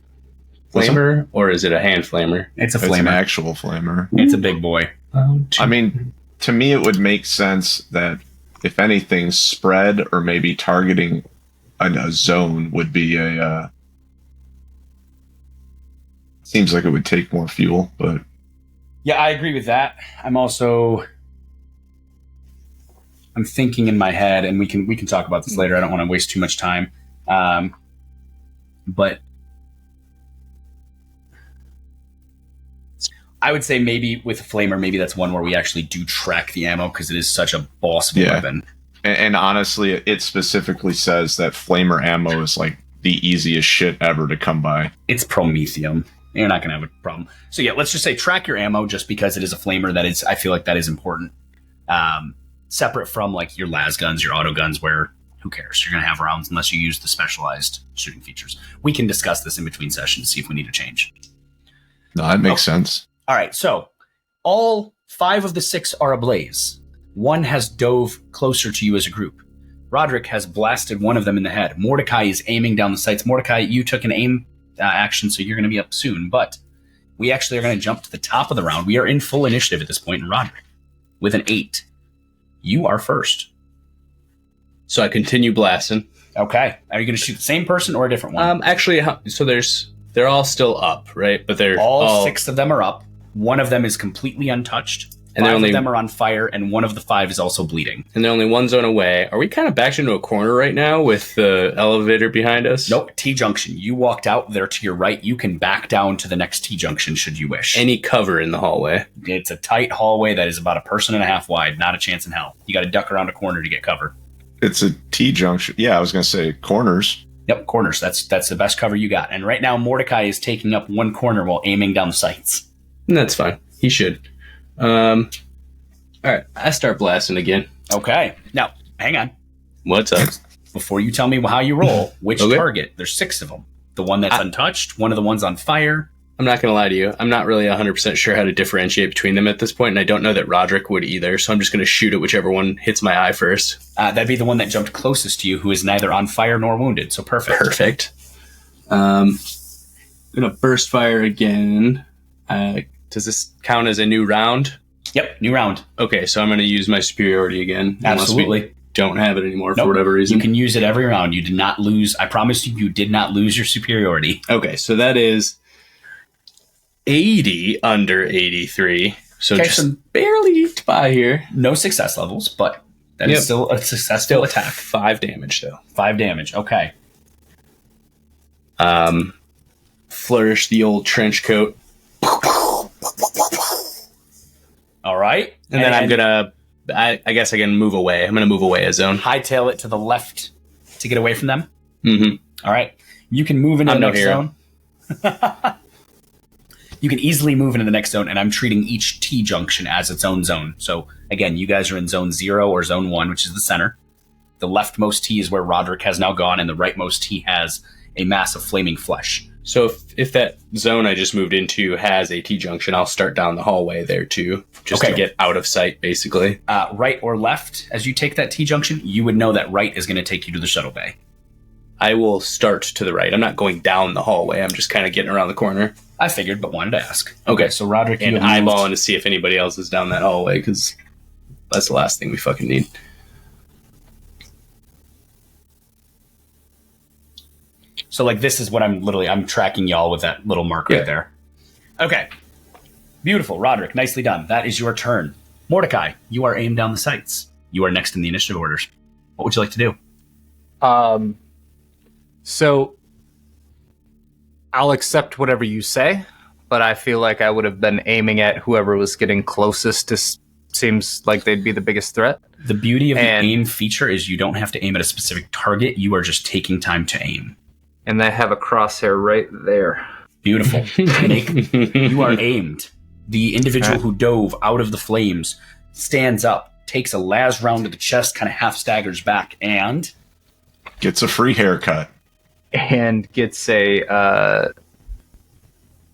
Flamer, or is it a hand flamer? It's a flamer. It's an actual flamer. It's a big boy. I mean, to me, it would make sense that if anything, spread or maybe targeting a zone would be a. Seems like it would take more fuel, but. Yeah, I agree with that. I'm thinking in my head, and we can talk about this later. I don't want to waste too much time. But I would say maybe with a flamer, maybe that's one where we actually do track the ammo because it is such a boss of a weapon. And honestly, it specifically says that flamer ammo is like the easiest shit ever to come by. It's Promethium. You're not going to have a problem. So yeah, let's just say track your ammo just because it is a flamer. I feel like that is important. Separate from like your las guns, your auto guns, where who cares? You're going to have rounds unless you use the specialized shooting features. We can discuss this in between sessions, see if we need to change. No, that makes sense. All right, so all 5 of the 6 are ablaze. 1 has dove closer to you as a group. Roderick has blasted one of them in the head. Mordecai is aiming down the sights. Mordecai, you took an aim action, so you're going to be up soon. But we actually are going to jump to the top of the round. We are in full initiative at this point, and Roderick, with an 8, you are first. So I continue blasting. Okay. Are you going to shoot the same person or a different one? Actually, so they're all still up, right? But they're all 6 of them are up. One of them is completely untouched. And 5 of them are on fire, and one of the 5 is also bleeding. And they're only one zone away. Are we kind of backed into a corner right now with the elevator behind us? Nope. T-junction. You walked out there to your right. You can back down to the next T-junction should you wish. Any cover in the hallway? It's a tight hallway that is about 1.5 person wide. Not a chance in hell. You got to duck around a corner to get cover. It's a T-junction. Yeah, I was going to say corners. Yep, corners. That's the best cover you got. And right now, Mordecai is taking up one corner while aiming down the sights. And that's fine. He should. All right, I start blasting again. Okay. Now, hang on. What's up? Before you tell me how you roll, which Okay. target? There's 6 of them. The one that's untouched, one of the ones on fire. I'm not going to lie to you. I'm not really 100% sure how to differentiate between them at this point, and I don't know that Roderick would either, so I'm just going to shoot at whichever one hits my eye first. That'd be the one that jumped closest to you, who is neither on fire nor wounded, so perfect. Perfect. I'm going to burst fire again. Does this count as a new round? Yep, new round. Okay, so I'm going to use my superiority again. Absolutely. Unless we don't have it anymore Nope. for whatever reason. You can use it every round. You did not lose. I promise you, you did not lose your superiority. Okay, so that is 80 under 83. So Okay, just so- barely eked by here. No success levels, but that Yep. is still a successful Still attack. 5 damage, though. 5 damage. Okay. Flourish the old trench coat. All right. And then I'm going to... I guess I can move away. I'm going to move away a zone. hightail it to the left to get away from them. Mm-hmm. All right. You can move into I'm the no next hero. zone. You can easily move into the next zone, and I'm treating each T-junction as its own zone. So, again, you guys are in zone 0 or zone 1, which is the center. The leftmost T is where Roderick has now gone, and the rightmost T has a mass of flaming flesh. So if that zone I just moved into has a T-junction, I'll start down the hallway there, too. Just Okay. to get out of sight, basically. Right or left, as you take that T-junction, you would know that right is going to take you to the shuttle bay. I will start to the right. I'm not going down the hallway. I'm just kind of getting around the corner. I figured, but wanted to ask. Okay. So Roderick, you And have moved- eyeballing to see if anybody else is down that hallway, because that's the last thing we fucking need. So, like, this is what I'm tracking y'all with that little mark Yeah. right there. Okay. Beautiful. Roderick, nicely done. That is your turn. Mordecai, you are aimed down the sights. You are next in the initiative orders. What would you like to do? So I'll accept whatever you say, but I feel like I would have been aiming at whoever was getting closest to seems like they'd be the biggest threat. The beauty of And- the aim feature is you don't have to aim at a specific target. You are just taking time to aim. And they have a crosshair right there. Beautiful. You are aimed. The individual who dove out of the flames stands up, takes a las round to the chest, kind of half staggers back, and Gets a free haircut. And gets a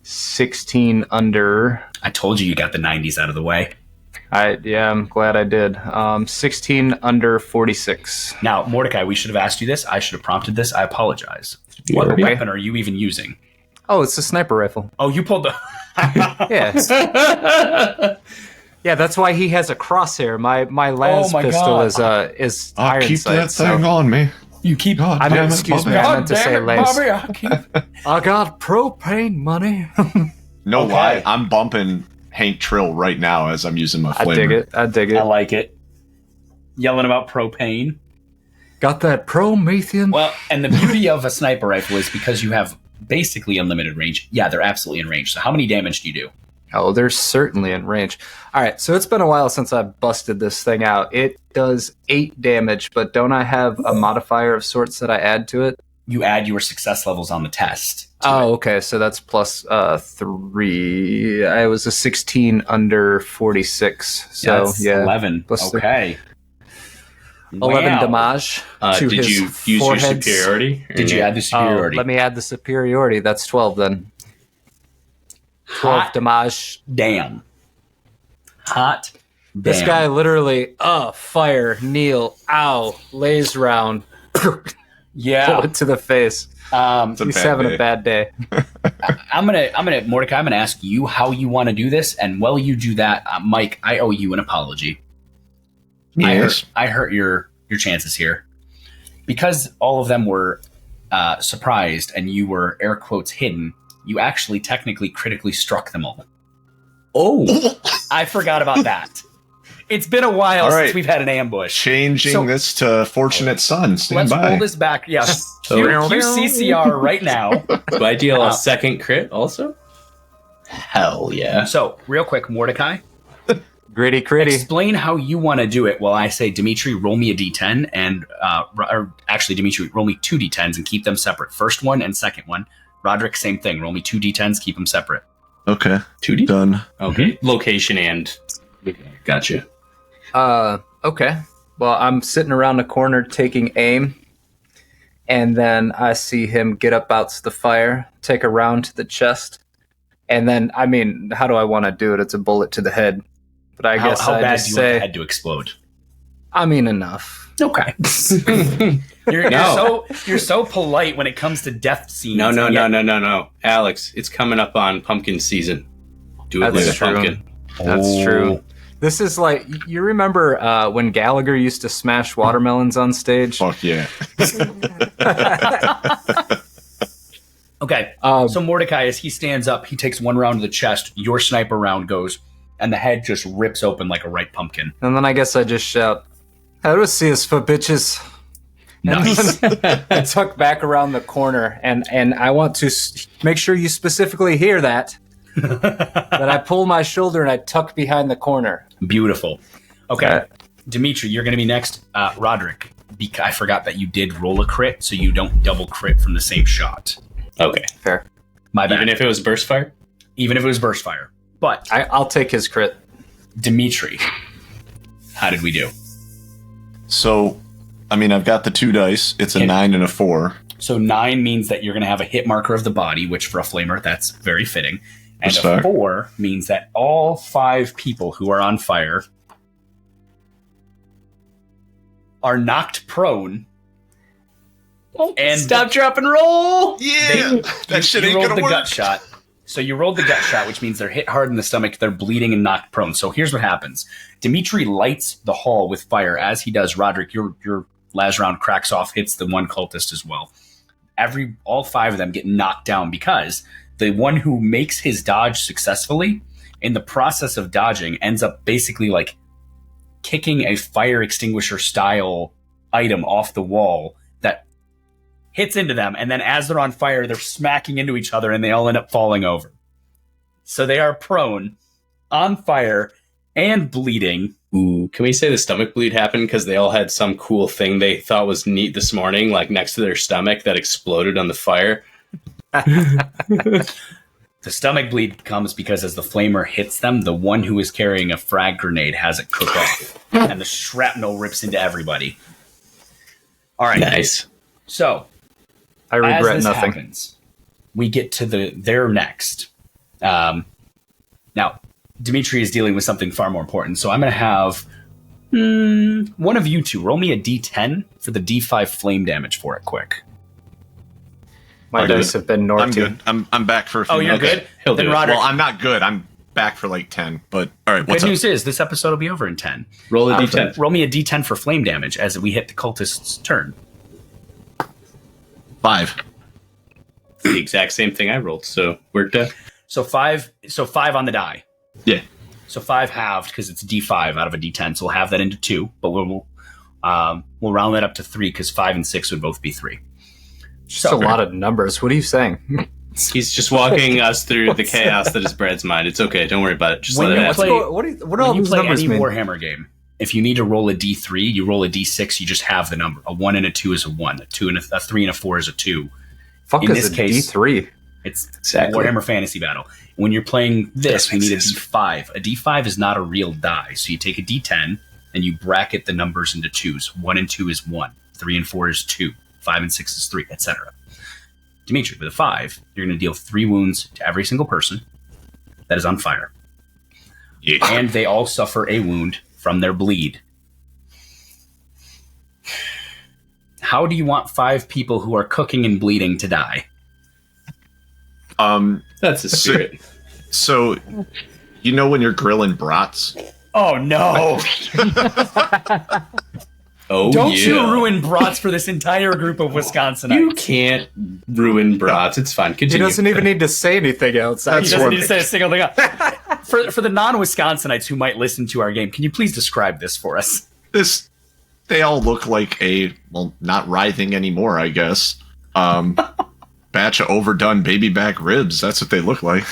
16 under. I told you got the 90s out of the way. I'm glad I did. 16 under 46. Now, Mordecai, we should have asked you this. I should have prompted this. I apologize. What Okay. weapon are you even using? Oh, it's a sniper rifle. Oh, you pulled the... Yeah. Yeah, that's why he has a crosshair. My las my pistol God. is I'll iron keep sights. that thing on me. You keep... God I damn meant, it, excuse Bobby. me, I meant to say las. I got propane money. No Okay. lie, I'm bumping Hank Trill right now as I'm using my I flamer. dig it. I dig I it. like it. Yelling about propane. Got that Promethean. Well, and the beauty of a sniper rifle is because you have basically unlimited range. Yeah, they're absolutely in range. So how many damage do you do? Oh, they're certainly in range. All right, so it's been a while since I've busted this thing out. It does 8 damage, but don't I have a modifier of sorts that I add to it? You add your success levels on the test. Oh, okay, so that's plus 3. I was a 16 under 46. So, That's yeah. 11. Plus Okay. 11 Wow. damage to Did his you use your forehead's- superiority? or Did you no? add the superiority? Let me add the superiority. That's 12 then. 12 Hot damage. damn. Hot This Bam. guy literally, fire, kneel, ow, lays round, Yeah. bullet to the face. It's a He's bad having day. a bad day. Mordecai, I'm gonna ask you how you want to do this, and while you do that, Mike, I owe you an apology. Yes. I hurt your chances here because all of them were surprised, and you were air quotes hidden. You actually technically critically struck them all. Oh, I forgot about that. It's been a while All right. since we've had an ambush. Changing So- this to Fortunate Son. Stand Let's by. roll this back. Yeah, cue CCR right now. do I deal a second crit also? Hell yeah. So, real quick, Mordecai, Gritty critty. explain how you want to do it while I say, Dmitry, roll me a d10, and or actually, Dmitry, roll me 2 d10s and keep them separate. First one and second one. Roderick, same thing. Roll me 2 d10s, keep them separate. Okay. 2D? Done. Okay. Location and. Gotcha. Okay. Well, I'm sitting around the corner taking aim, and then I see him get up out to the fire, take a round to the chest, and then, I mean, how do I want to do it? It's a bullet to the head. But I guess How I bad just do you want the say, head to explode? I mean, enough. Okay. You're so polite when it comes to death scenes. No. and yet- Alex, it's coming up on pumpkin season. Do it That's like a true. pumpkin. That's Oh. true. This is like, you remember when Gallagher used to smash watermelons on stage? Fuck yeah. Okay. Um, So Mordecai, as he stands up, he takes one round to the chest. Your sniper round goes, and the head just rips open like a ripe pumpkin. and then I guess I just shout, Heresy for bitches. Nice. I tuck back around the corner, and I want to make sure you specifically hear that. That I pull my shoulder and I tuck behind the corner. Beautiful. Okay. Okay. Dmitry, you're going to be next. Roderick, I forgot that you did roll a crit, so you don't double crit from the same shot. Okay. Fair. My bad. Even if it was burst fire? Even if it was burst fire. But I'll take his crit. Dmitry, how did we do? So, I mean, I've got the 2 dice. It's a Okay. 9 and a 4. So 9 means that you're going to have a hit marker of the body, which for a flamer, that's very fitting. And That's a fair. 4 means that all 5 people who are on fire are knocked prone. And Stop, drop, and roll! Yeah! That shit ain't rolled gonna the work. gut shot. So you rolled the gut shot, which means they're hit hard in the stomach, they're bleeding and knocked prone. So here's what happens. Dmitry lights the hall with fire. As he does, Roderick, your last round cracks off, hits the one cultist as well. All 5 of them get knocked down because the one who makes his dodge successfully, in the process of dodging, ends up basically like kicking a fire extinguisher style item off the wall that hits into them, and then as they're on fire, they're smacking into each other, and they all end up falling over. So they are prone, on fire, and bleeding. Ooh, can we say the stomach bleed happened because they all had some cool thing they thought was neat this morning, like next to their stomach that exploded on the fire? The stomach bleed comes because as the flamer hits them, the one who is carrying a frag grenade has it cook off, and the shrapnel rips into everybody. All right, Nice. so I as regret this nothing. happens, we get to their next. Now, Dmitry is dealing with something far more important, so I'm going to have one of you two roll me a d10 for the d5 flame damage for it quick. My I'm dice good. have been I'm naughty. good. I'm back for a few Oh, you're minutes. good? He'll Then do it. Roderick, Well, I'm not good. I'm back for like 10. But, all right, what's good up? news is this episode will be over in 10. Roll a d10. Roll me a d10 for flame damage as we hit the cultist's turn. 5. The exact same thing I rolled, so worked out. So five on the die. Yeah. So 5 halved because it's d5 out of a d10, so we'll have that into 2, but we'll round that up to 3 because 5 and 6 would both be 3. Just a lot of numbers. What are you saying? He's just walking us through the chaos that is Brad's mind. It's okay. Don't worry about it. Just When let it you happen. play- What do all When you these play numbers any mean? Warhammer game, if you need to roll a d3, you roll a d6. You just have the number. A 1 and a 2 is a 1. A 2 and a 3 and a 4 is a 2. Fuck in is this a case- D3? It's Exactly. Warhammer Fantasy Battle. When you're playing this, Doesn't you need a exist. d5. A d5 is not a real die. So you take a d10 and you bracket the numbers into 2s. 1 and 2 is 1. 3 and 4 is 2. 5 and 6 is 3, etc. Dmitry, with a 5, you're going to deal 3 wounds to every single person that is on fire. Yeah. And they all suffer a wound from their bleed. How do you want 5 people who are cooking and bleeding to die? That's the spirit. So, you know when you're grilling brats? Oh no! Oh, Don't yeah. you ruin brats for this entire group of Wisconsinites. You can't ruin brats. It's fine. He Continue. doesn't even need to say anything else. He doesn't need to say a single thing else. For the non-Wisconsinites who might listen to our game, can you please describe this for us? They all look like not writhing anymore, I guess. Batch of overdone baby back ribs. That's what they look like.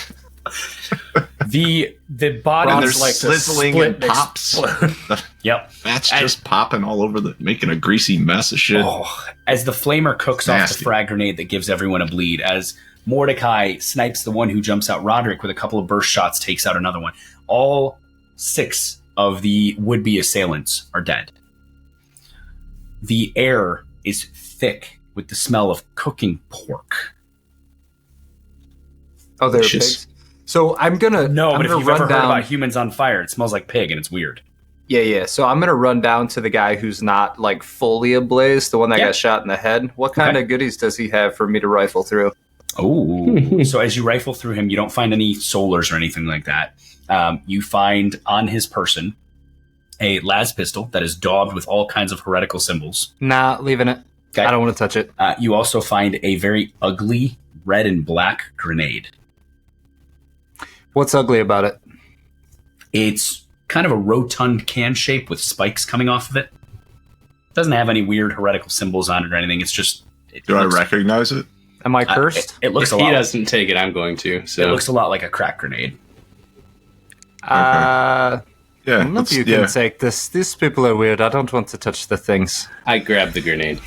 The And bodies they're like sizzling and pops. Yep. That's just popping all over making a greasy mess of shit. Oh, as the flamer cooks off Nasty. the frag grenade that gives everyone a bleed, as Mordecai snipes the one who jumps out, Roderick with a couple of burst shots takes out another one. All 6 of the would-be assailants are dead. The air is thick with the smell of cooking pork. Oh, they're Delicious. pigs. So I'm gonna But if gonna you've ever heard down. about humans on fire, it smells like pig and it's weird. Yeah. So I'm gonna run down to the guy who's not like fully ablaze, the one that Yeah. got shot in the head. What kind Okay. of goodies does he have for me to rifle through? Oh, so as you rifle through him, you don't find any solars or anything like that. You find on his person a las pistol that is daubed with all kinds of heretical symbols. Nah, leaving it. Okay. I don't want to touch it. You also find a very ugly red and black grenade. What's ugly about it? It's kind of a rotund can shape with spikes coming off of it. Doesn't have any weird heretical symbols on it or anything. It's just. Do I recognize it? Am I cursed? It looks If a he lot. doesn't take it, I'm going to. It So looks a lot like a crack grenade. I Yeah. don't know if you can take this. These people are weird. I don't want to touch the things. I grabbed the grenade.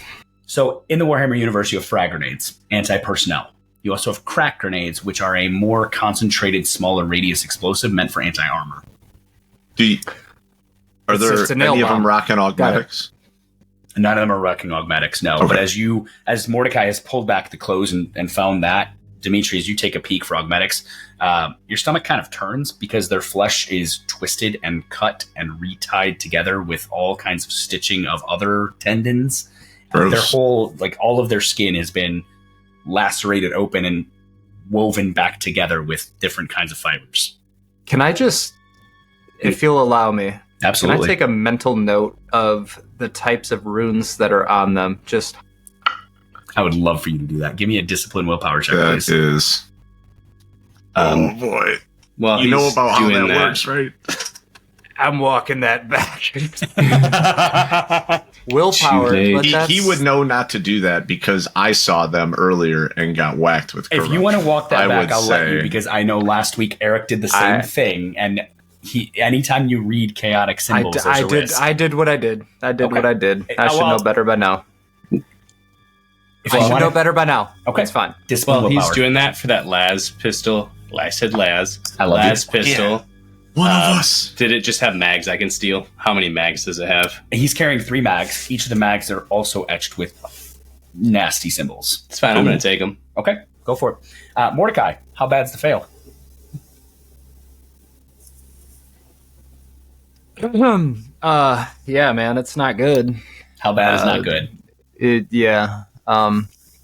So in the Warhammer universe, you have frag grenades, anti-personnel. You also have crack grenades, which are a more concentrated, smaller radius explosive meant for anti-armor. Are It's there just a nail any of them bomb. rocking augmetics? None of them are wrecking augmetics, no. Okay. But as Mordecai has pulled back the clothes and found that, Dmitry, as you take a peek for augmetics, your stomach kind of turns because their flesh is twisted and cut and retied together with all kinds of stitching of other tendons. Gross. Their whole, all of their skin has been lacerated open and woven back together with different kinds of fibers. Can I just, if you'll allow me, Absolutely. can I take a mental note of the types of runes that are on them? Just I would love for you to do that. Give me a discipline willpower check, That please. is. Oh boy! Well, You know he's about how doing that works, right? I'm walking that back. Willpower. Too But late. He would know not to do that because I saw them earlier and got whacked with. If you want to walk that I back, would I'll let you say- because I know last week Eric did the same I- thing, and anytime you read chaotic symbols, there's a risk. I did what I did. I did Okay. what I did. I should well- know better by now. If I you should want know better by now. Okay. It's fine. discipline Well, he's willpower. doing that for that las pistol. I said las. I love las you. pistol. One of us. Did it just have mags I can steal? How many mags does it have? He's carrying 3 mags. Each of the mags are also etched with nasty symbols. It's fine. I'm going to take them. Okay, go for it. Mordecai, how bad's the fail? Yeah, man, it's not good. How bad is not good?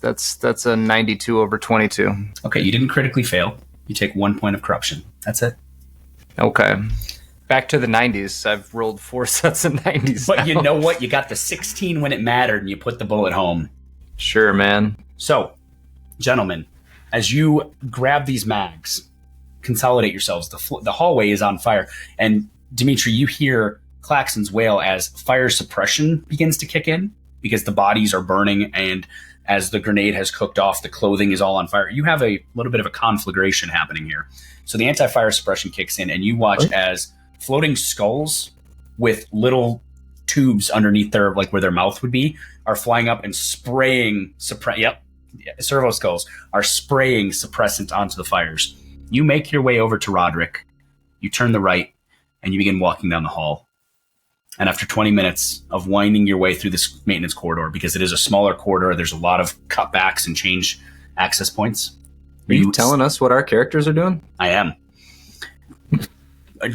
That's a 92 over 22. Okay, you didn't critically fail. You take 1 point of corruption. That's it. Okay. Back to the 90s. I've rolled 4 sets of 90s. But now. you know what? You got the 16 when it mattered, and you put the bullet home. Sure, man. So, gentlemen, as you grab these mags, consolidate yourselves. The hallway is on fire. And Dmitry, you hear Claxon's wail as fire suppression begins to kick in because the bodies are burning, and as the grenade has cooked off, the clothing is all on fire. You have a little bit of a conflagration happening here. So the anti-fire suppression kicks in, and you watch as floating skulls with little tubes underneath their, where their mouth would be, are flying up and spraying servo skulls are spraying suppressant onto the fires. You make your way over to Roderick. You turn the right, and you begin walking down the hall. And after 20 minutes of winding your way through this maintenance corridor, because it is a smaller corridor, there's a lot of cutbacks and change access points. Are you telling us what our characters are doing? I am.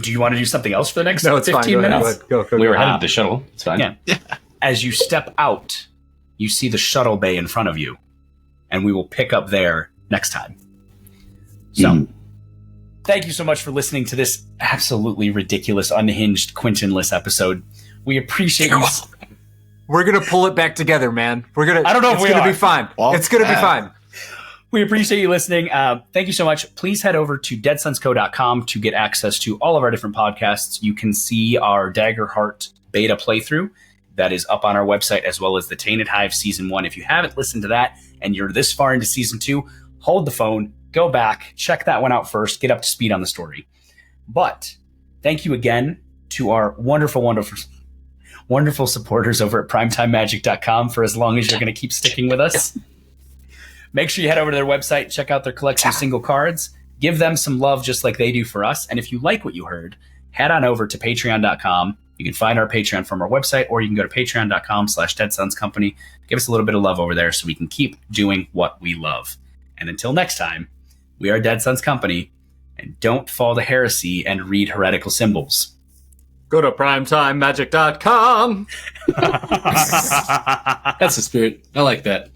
Do you want to do something else for the next No, it's 15 fine. Go minutes? ahead. Go. We were headed to the shuttle. It's fine. Yeah. As you step out, you see the shuttle bay in front of you, and we will pick up there next time. So, thank you so much for listening to this absolutely ridiculous, unhinged, Quinton-less episode. We appreciate you. We're gonna pull it back together, man. I don't know if it's we gonna are. be fine. Well, it's gonna be fine. We appreciate you listening. Thank you so much. Please head over to deadsunsco.com to get access to all of our different podcasts. You can see our Daggerheart beta playthrough that is up on our website, as well as the Tainted Hive Season 1. If you haven't listened to that and you're this far into Season 2, hold the phone, go back, check that one out first, get up to speed on the story. But thank you again to our wonderful, wonderful, wonderful supporters over at primetimemagic.com for as long as you're going to keep sticking with us. Make sure you head over to their website, check out their collection of single cards, give them some love just like they do for us. And if you like what you heard, head on over to patreon.com. You can find our Patreon from our website, or you can go to patreon.com/deadsonscompany. Give us a little bit of love over there so we can keep doing what we love. And until next time, we are Dead Sons Company, and don't fall to heresy and read heretical symbols. Go to primetimemagic.com. That's the spirit. I like that.